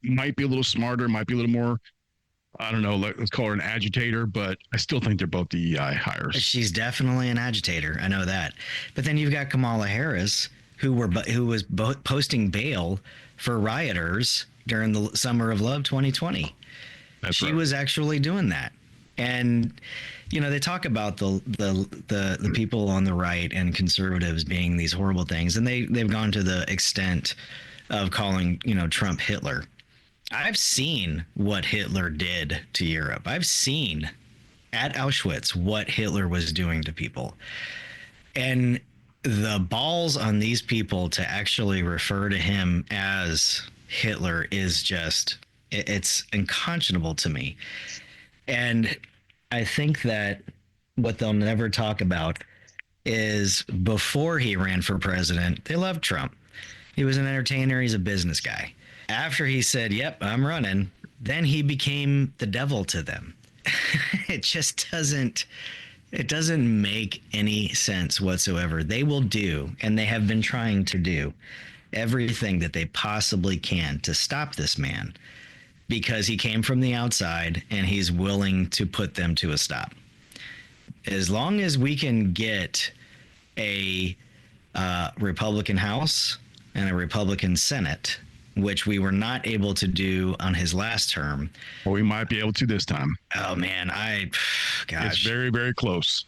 might be a little smarter, might be a little more, I don't know, let's call her an agitator, but I still think they're both DEI hires. She's definitely an agitator. I know that. But then you've got Kamala Harris, who was posting bail for rioters during the Summer of Love 2020. She was actually doing that. And they talk about the people on the right and conservatives being these horrible things, and they've gone to the extent of calling Trump Hitler. I've seen what Hitler did to Europe. I've seen at Auschwitz what Hitler was doing to people. And the balls on these people to actually refer to him as Hitler is just, it's unconscionable to me. And I think that what they'll never talk about is before he ran for president, they loved Trump. He was an entertainer. He's a business guy. After he said, yep, I'm running, then he became the devil to them. It just doesn't make any sense whatsoever. They will do, and they have been trying to do, everything that they possibly can to stop this man because he came from the outside and he's willing to put them to a stop. As long as we can get a Republican House and a Republican Senate, which we were not able to do on his last term. Well, we might be able to this time. Oh man, gosh. It's very, very close.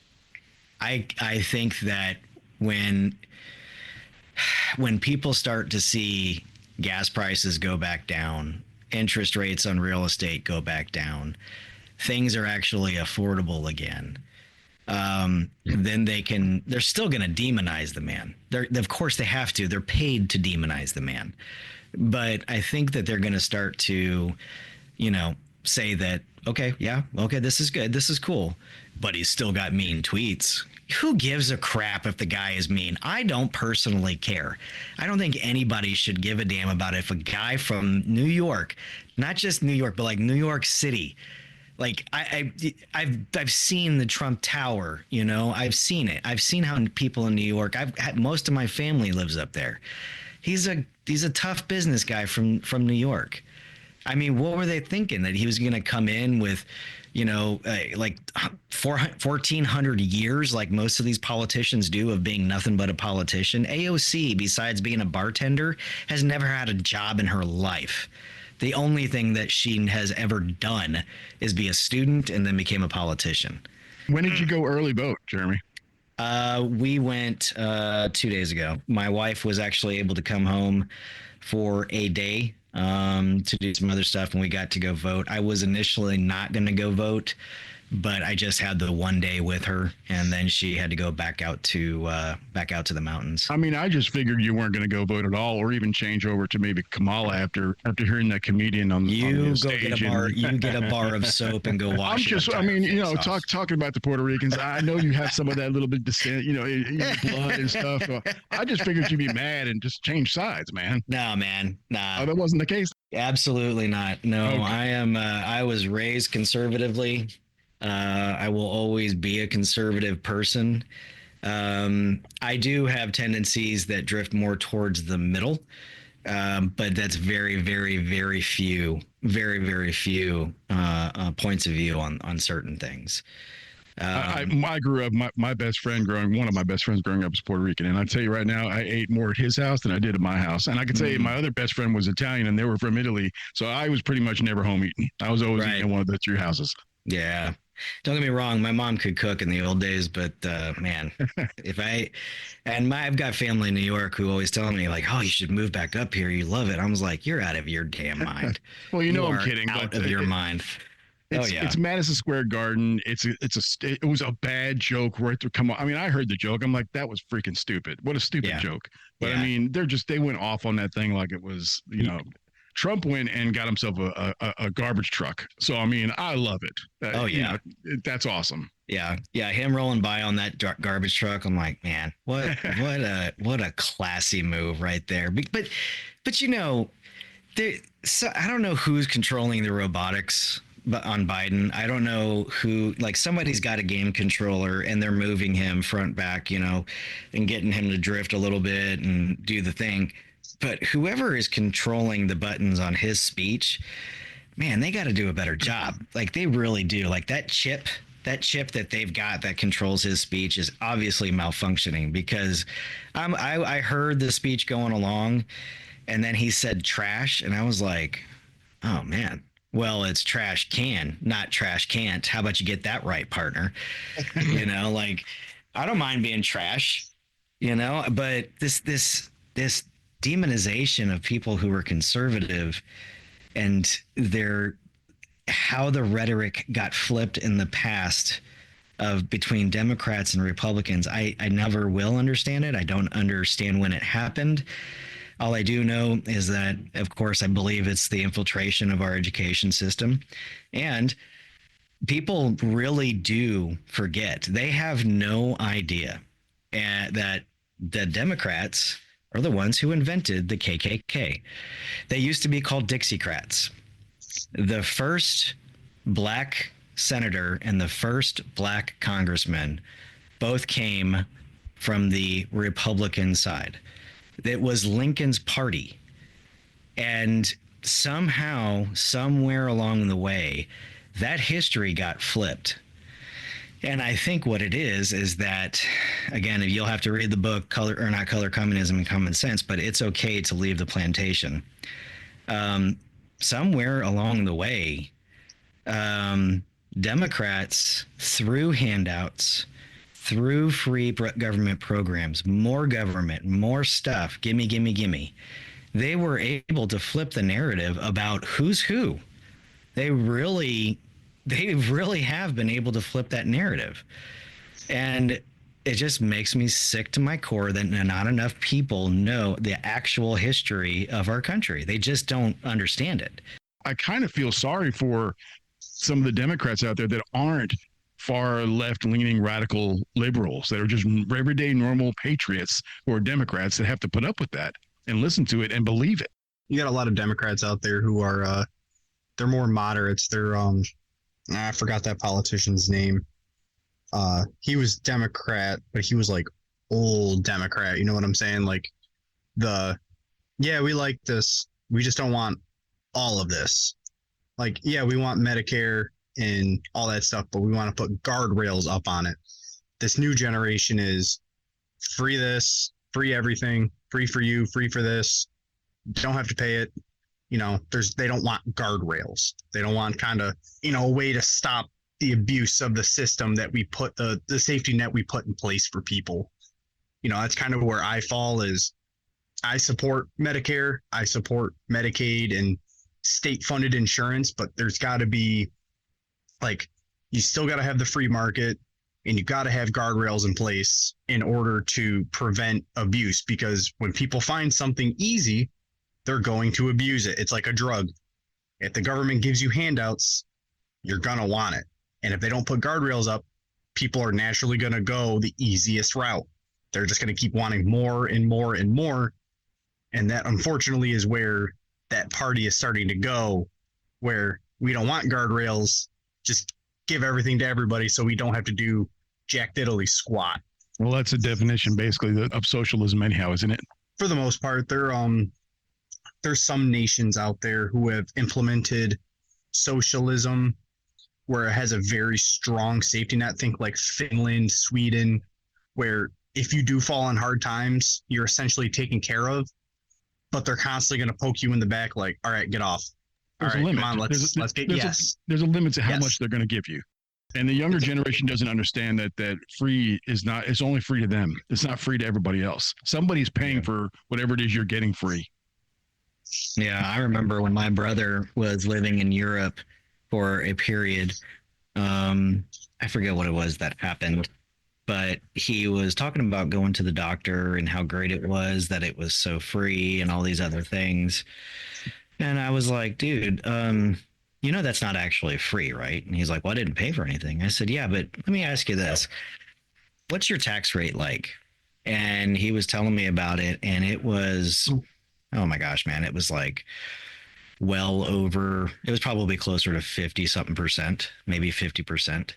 I think that when people start to see gas prices go back down, interest rates on real estate go back down, things are actually affordable again. Then they're still going to demonize the man. Of course they have to. They're paid to demonize the man. But I think that they're going to start to, say that, okay, this is good. This is cool. But he's still got mean tweets. Who gives a crap if the guy is mean? I don't personally care. I don't think anybody should give a damn about if a guy from New York, not just New York, but like New York City, like I've seen the Trump Tower, I've seen it. I've seen how people in New York, most of my family lives up there. He's a tough business guy from New York. I mean, what were they thinking? That he was going to come in with, like 1,400 years, like most of these politicians do, of being nothing but a politician? AOC, besides being a bartender, has never had a job in her life. The only thing that she has ever done is be a student and then became a politician. When did you go early vote, Jeremy? We went 2 days ago. My wife was actually able to come home for a day to do some other stuff, and we got to go vote. I was initially not going to go vote, but I just had the one day with her, and then she had to go back out to the mountains. I mean, I just figured you weren't going to go vote at all, or even change over to maybe Kamala after hearing that comedian on the stage. You get a bar of soap and go wash. Talking about the Puerto Ricans, I know you have some of that little bit dissent, in your blood and stuff. I just figured you'd be mad and just change sides, man. No, man, nah. Oh, that wasn't the case. Absolutely not. No, okay. I was raised conservatively. I will always be a conservative person. I do have tendencies that drift more towards the middle, but that's very, very, very few points of view on certain things. I grew up, my best friend one of my best friends growing up was Puerto Rican. And I tell you right now, I ate more at his house than I did at my house. And I can tell you my other best friend was Italian and they were from Italy. So I was pretty much never home eating. I was always eating at one of the three houses. Yeah. Don't get me wrong, my mom could cook in the old days, but man, I've got family in New York who always tell me like, "Oh, you should move back up here. You love it." I was like, "You're out of your damn mind." Well, you know I'm are kidding, out but of your mind. It's Madison Square Garden. It was a bad joke right through. Come on, I mean, I heard the joke. I'm like, that was freaking stupid. What a stupid joke. But I mean, they went off on that thing like it was, Trump went and got himself a garbage truck. So I mean, I love it. That's awesome. Yeah, him rolling by on that garbage truck. I'm like, man, what a classy move right there. But I don't know who's controlling the robotics. But on Biden, I don't know who, like somebody's got a game controller and they're moving him front back, and getting him to drift a little bit and do the thing. But whoever is controlling the buttons on his speech, man, they got to do a better job. Like they really do. Like that chip that they've got that controls his speech is obviously malfunctioning, because I heard the speech going along and then he said trash. And I was like, oh man. Well, it's trash can, not trash can't. How about you get that right, partner? Like I don't mind being trash, but this demonization of people who are conservative and how the rhetoric got flipped in the past of between Democrats and Republicans, I never will understand it. I don't understand when it happened. All I do know is that, of course, I believe it's the infiltration of our education system. And people really do forget. They have no idea that the Democrats are the ones who invented the KKK. They used to be called Dixiecrats. The first black senator and the first black congressman both came from the Republican side. It was Lincoln's party. And somehow, somewhere along the way, that history got flipped. And I think what it is that, again, you'll have to read the book, Color Communism and Common Sense, but it's okay to leave the plantation. Somewhere along the way, Democrats, through handouts, through free government programs, more government, more stuff, gimme, they were able to flip the narrative about who's who. They really have been able to flip that narrative. And it just makes me sick to my core that not enough people know the actual history of our country. They just don't understand it. I kind of feel sorry for some of the Democrats out there that aren't far left-leaning radical liberals, that are just everyday normal patriots who are Democrats that have to put up with that and listen to it and believe it. You got a lot of Democrats out there who are they're more moderates. They're I forgot that politician's name. He was Democrat, but he was like old Democrat. You know what I'm saying? Like we like this. We just don't want all of this. Like, yeah, we want Medicare and all that stuff, but we want to put guardrails up on it. This new generation is free this, free everything, free for you, free for this. Don't have to pay it. They don't want guardrails. They don't want kind of, a way to stop the abuse of the system that we put, the safety net we put in place for people. That's kind of where I fall is I support Medicare. I support Medicaid and state funded insurance, but there's got to be you still got to have the free market and you got to have guardrails in place in order to prevent abuse, because when people find something easy, they're going to abuse it. It's like a drug. If the government gives you handouts, you're going to want it. And if they don't put guardrails up, people are naturally going to go the easiest route. They're just going to keep wanting more and more and more. And that, unfortunately, is where that party is starting to go, where we don't want guardrails. Just give everything to everybody so we don't have to do jack diddly squat. Well, that's a definition basically of socialism anyhow, isn't it? For the most part, there's some nations out there who have implemented socialism where it has a very strong safety net. Think like Finland, Sweden, where if you do fall on hard times, you're essentially taken care of, but they're constantly going to poke you in the back like, all right, get off. There's a limit. Come on, let's get There's a limit to how much they're going to give you. And the younger generation doesn't understand that free is not, it's only free to them. It's not free to everybody else. Somebody's paying for whatever it is you're getting free. Yeah, I remember when my brother was living in Europe for a period. I forget what it was that happened, but he was talking about going to the doctor and how great it was that it was so free and all these other things. And I was like, dude, that's not actually free, right? And he's like, well, I didn't pay for anything. I said, yeah, but let me ask you this. What's your tax rate like? And he was telling me about it. And it was, oh my gosh, man, it was like it was probably closer to 50 something percent, maybe 50%.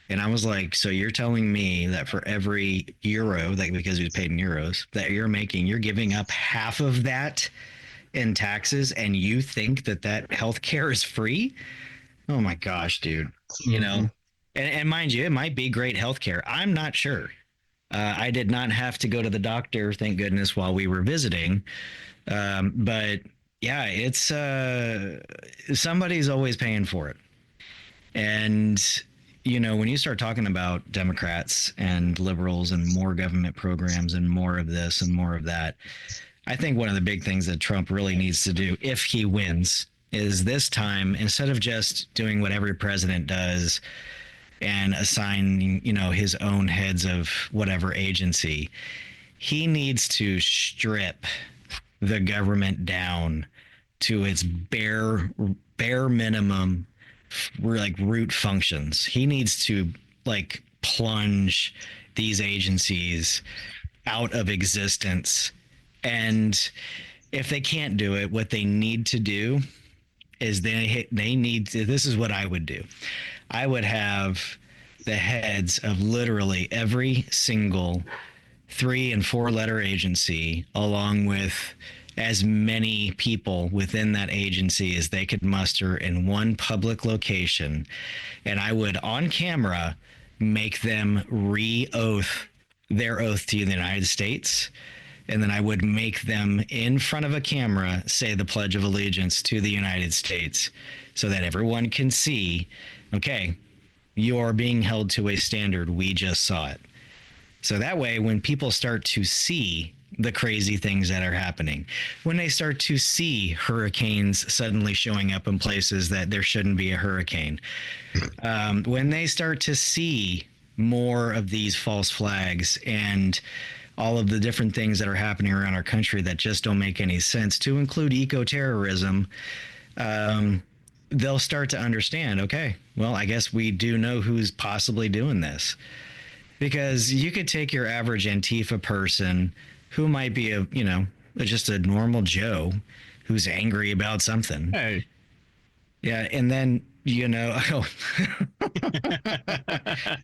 And I was like, so you're telling me that for every euro, that because he was paid in euros, that you're giving up half of that in taxes, and you think that healthcare is free? Oh my gosh, dude. And mind you, it might be great healthcare. I'm not sure. I did not have to go to the doctor, thank goodness, while we were visiting. But yeah, it's somebody's always paying for it. And when you start talking about Democrats and liberals and more government programs and more of this and more of that, I think one of the big things that Trump really needs to do if he wins is this time, instead of just doing what every president does and assigning, his own heads of whatever agency, he needs to strip the government down to its bare minimum, root functions. He needs to plunge these agencies out of existence. And if they can't do it, what they need to do is they need to, this is what I would do. I would have the heads of literally every single 3 and 4 letter agency, along with as many people within that agency as they could muster in one public location. And I would, on camera, make them re-oath their oath to the United States. And then I would make them, in front of a camera, say the Pledge of Allegiance to the United States, so that everyone can see, okay, you are being held to a standard. We just saw it. So that way, when people start to see the crazy things that are happening, when they start to see hurricanes suddenly showing up in places that there shouldn't be a hurricane, when they start to see more of these false flags and all of the different things that are happening around our country that just don't make any sense, to include eco-terrorism, they'll start to understand, okay, well, I guess we do know who's possibly doing this. Because you could take your average Antifa person who might be just a normal Joe who's angry about something. Hey. Yeah, and then,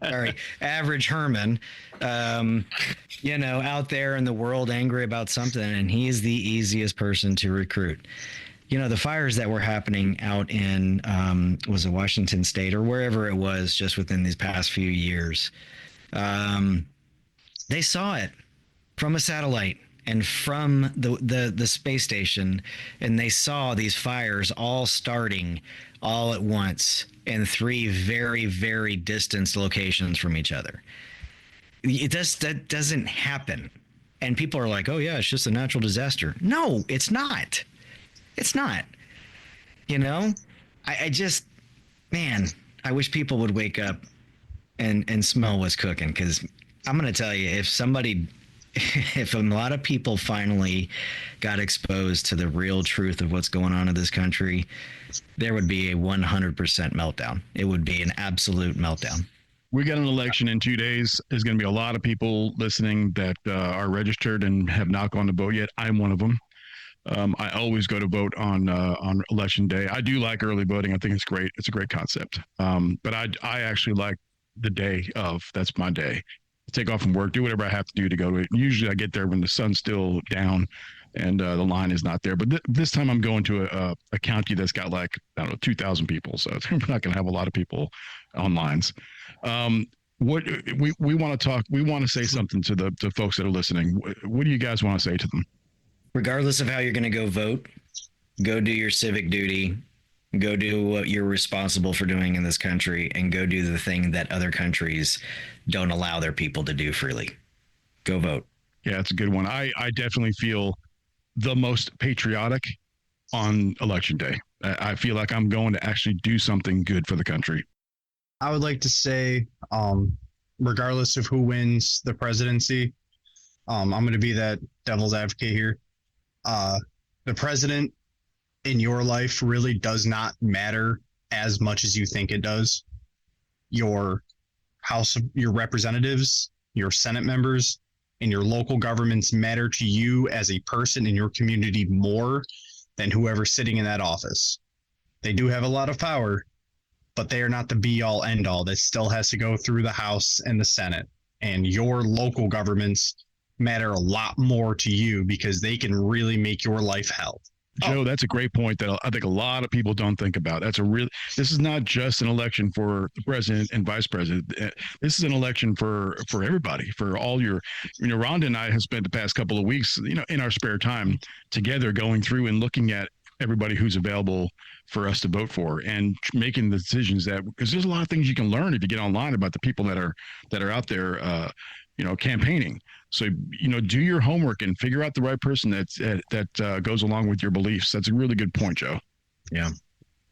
sorry, average Herman, out there in the world angry about something, and he's the easiest person to recruit. The fires that were happening out in, was it Washington State or wherever it was just within these past few years, they saw it from a satellite and from the space station, and they saw these fires all starting all at once in 3 very, very distant locations from each other. That doesn't happen. And people are like, oh yeah, it's just a natural disaster. No, it's not. It's not. I just, man, I wish people would wake up and smell what's cooking, because I'm going to tell you, if a lot of people finally got exposed to the real truth of what's going on in this country, there would be a 100% meltdown. It would be an absolute meltdown. We got an election in 2 days. There's going to be a lot of people listening that are registered and have not gone to vote yet. I'm one of them. I always go to vote on election day. I do like early voting. I think it's great. It's a great concept. But I actually like the day of. That's my day. Take off from work, do whatever I have to do to go to it. Usually I get there when the sun's still down and the line is not there. But this time I'm going to a county that's got 2,000 people. So we're not going to have a lot of people on lines. What we want to talk, we want to say something to the folks that are listening. What do you guys want to say to them? Regardless of how you're going to go vote, go do your civic duty Go do what you're responsible for doing in this country, and go do the thing that other countries don't allow their people to do freely. Go vote. Yeah, it's a good one. I definitely feel the most patriotic on election day. I feel like I'm going to actually do something good for the country. I would like to say, regardless of who wins the presidency, I'm going to be that devil's advocate here. The president in your life really does not matter as much as you think it does. Your House, your representatives, your Senate members, and your local governments matter to you as a person in your community more than whoever's sitting in that office. They do have a lot of power, but they are not the be all end all. That still has to go through the House and the Senate. And your local governments matter a lot more to you because they can really make your life hell. Joe, that's a great point that I think a lot of people don't think about. This is not just an election for the president and vice president. This is an election for everybody, for all Rhonda and I have spent the past couple of weeks, in our spare time together going through and looking at everybody who's available for us to vote for and making the decisions because there's a lot of things you can learn if you get online about the people that are out there, campaigning. So, do your homework and figure out the right person that goes along with your beliefs. That's a really good point, Joe. Yeah.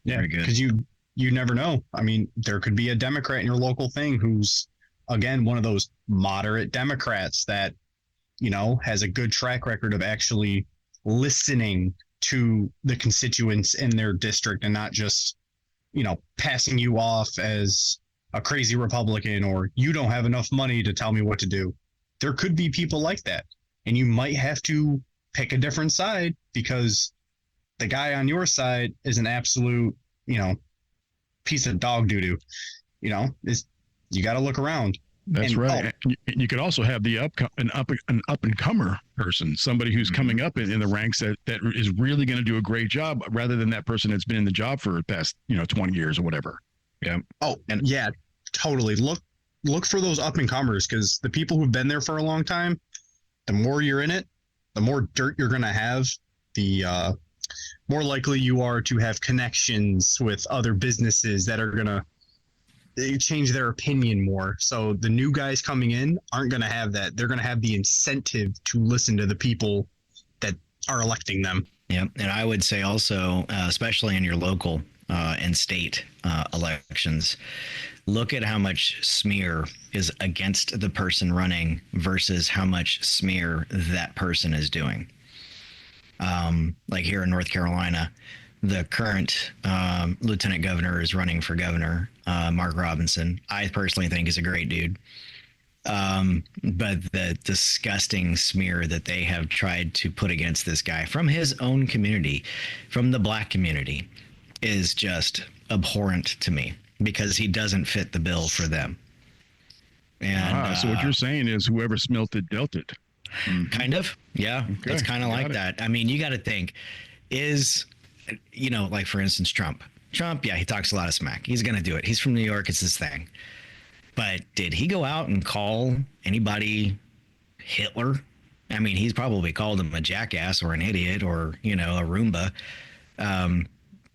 Yeah, because you never know. I mean, there could be a Democrat in your local thing who's, again, one of those moderate Democrats that, has a good track record of actually listening to the constituents in their district and not just, passing you off as a crazy Republican or you don't have enough money to tell me what to do. There could be people like that, and you might have to pick a different side because the guy on your side is an absolute, piece of dog doo-doo. You got to look around. That's right. You could also have an up and comer person, somebody who's coming up in the ranks that is really going to do a great job, rather than that person that's been in the job for the past 20 years or whatever. Yeah. Oh, and yeah, totally. Look for those up and comers, because the people who've been there for a long time, the more you're in it, the more dirt you're going to have, the more likely you are to have connections with other businesses that are going to change their opinion more. So the new guys coming in aren't going to have that. They're going to have the incentive to listen to the people that are electing them. Yeah. And I would say also, especially in your local and state elections, look at how much smear is against the person running versus how much smear that person is doing. Like here in North Carolina, the current lieutenant governor is running for governor, Mark Robinson. I personally think is a great dude. But the disgusting smear that they have tried to put against this guy from his own community, from the black community, is just abhorrent to me because he doesn't fit the bill for them. And so what you're saying is whoever smelt it dealt it. Kind of. Yeah. Okay, It's kind of like that. I mean, you got to think like for instance, Trump, yeah, he talks a lot of smack. He's going to do it. He's from New York. It's his thing. But did he go out and call anybody Hitler? I mean, he's probably called him a jackass or an idiot or, a Roomba.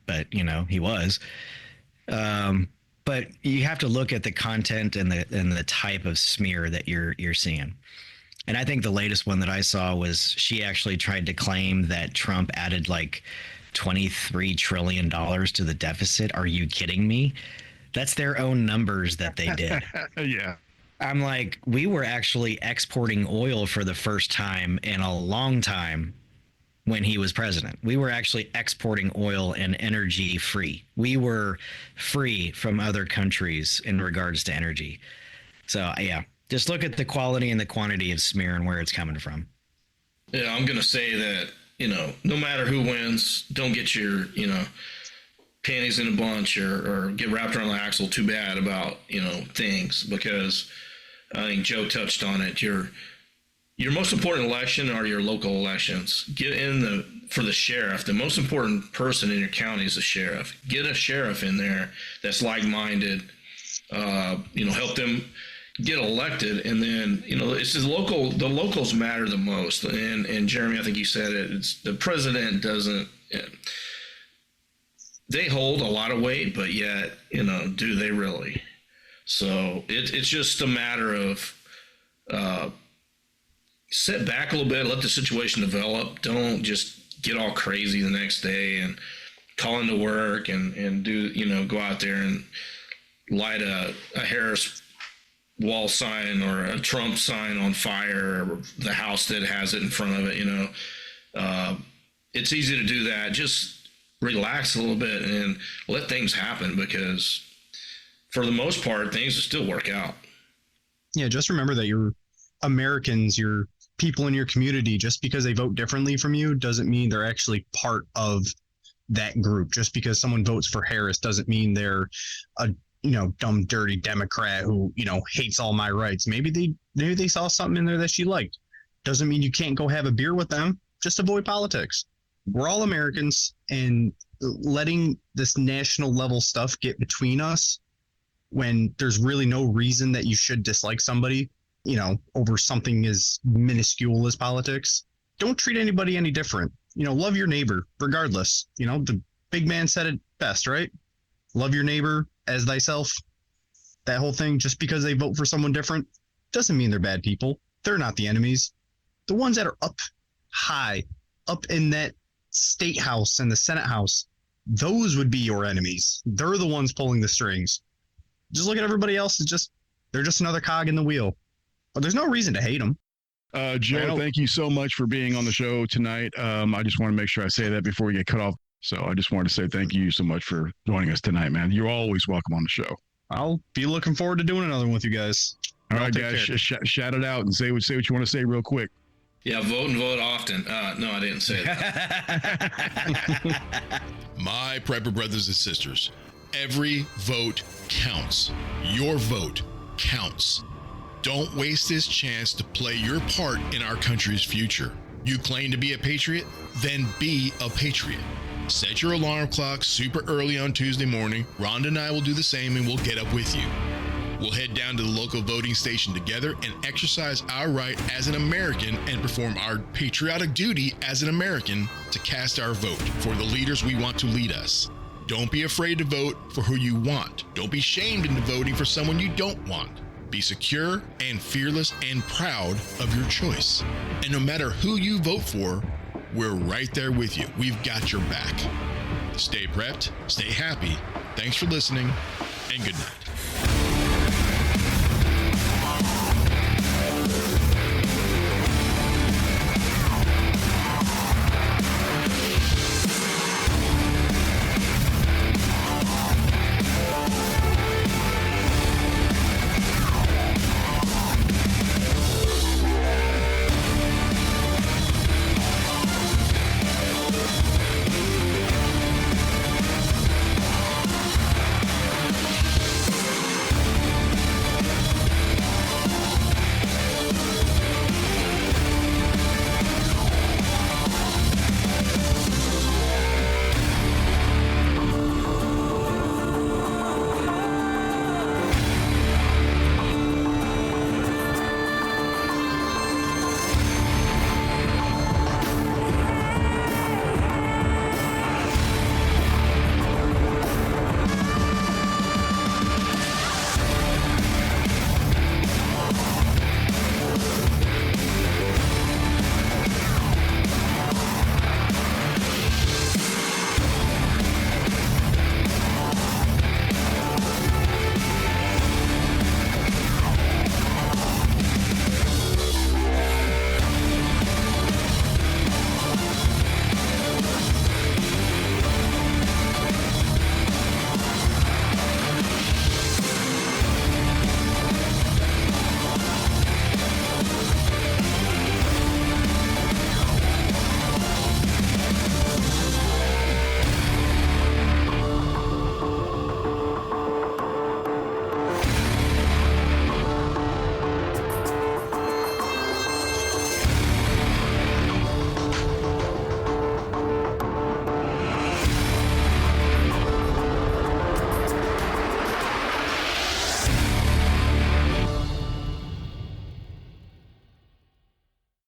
But he was. But you have to look at the content and the type of smear that you're seeing. And I think the latest one that I saw was she actually tried to claim that Trump added like $23 trillion to the deficit. Are you kidding me? That's their own numbers that they did. Yeah. I'm like, we were actually exporting oil for the first time in a long time when he was president. We were actually exporting oil and energy free. We were free from other countries in regards to energy. So, yeah. Just look at the quality and the quantity of smear and where it's coming from. Yeah, I'm going to say that, no matter who wins, don't get your, panties in a bunch or get wrapped around the axle too bad about, things, because I think Joe touched on it. Your most important election are your local elections. Get in for the sheriff. The most important person in your county is the sheriff. Get a sheriff in there that's like-minded, help them get elected, and then it's the locals matter the most. And Jeremy, I think you said it. It's the president doesn't. they hold a lot of weight, but yet, do they really? So it's just a matter of sit back a little bit, let the situation develop. Don't just get all crazy the next day and call into work and do, go out there and light a Harris wall sign or a Trump sign on fire, or the house that has it in front of it. It's easy to do that. Just relax a little bit and let things happen, because for the most part, things will still work out. Yeah, just remember that you're Americans, you're people in your community. Just because they vote differently from you doesn't mean they're actually part of that group. Just because someone votes for Harris doesn't mean they're a dumb, dirty Democrat who, hates all my rights. Maybe they saw something in there that she liked. Doesn't mean you can't go have a beer with them. Just avoid politics. We're all Americans, and letting this national level stuff get between us when there's really no reason that you should dislike somebody, over something as minuscule as politics. Don't treat anybody any different. Love your neighbor regardless. The big man said it best, right? Love your neighbor as thyself. That whole thing, just because they vote for someone different doesn't mean they're bad people. They're not the enemies. The ones that are up high, up in that state house and the Senate house, those would be your enemies. They're the ones pulling the strings. Just look at everybody else. They're just another cog in the wheel. But there's no reason to hate them. Joe, thank you so much for being on the show tonight. I just want to make sure I say that before we get cut off. So I just wanted to say thank you so much for joining us tonight, man. You're always welcome on the show. I'll be looking forward to doing another one with you guys. All right, guys, shout it out and say what you want to say real quick. Yeah, vote and vote often. No, I didn't say that. My Prepper brothers and sisters, every vote counts. Your vote counts. Don't waste this chance to play your part in our country's future. You claim to be a patriot? Then be a patriot. Set your alarm clock super early on Tuesday morning. Rhonda and I will do the same, and we'll get up with you. We'll head down to the local voting station together and exercise our right as an American and perform our patriotic duty as an American to cast our vote for the leaders we want to lead us. Don't be afraid to vote for who you want. Don't be shamed into voting for someone you don't want. Be secure and fearless and proud of your choice. And no matter who you vote for, we're right there with you. We've got your back. Stay prepped, stay happy. Thanks for listening, and good night.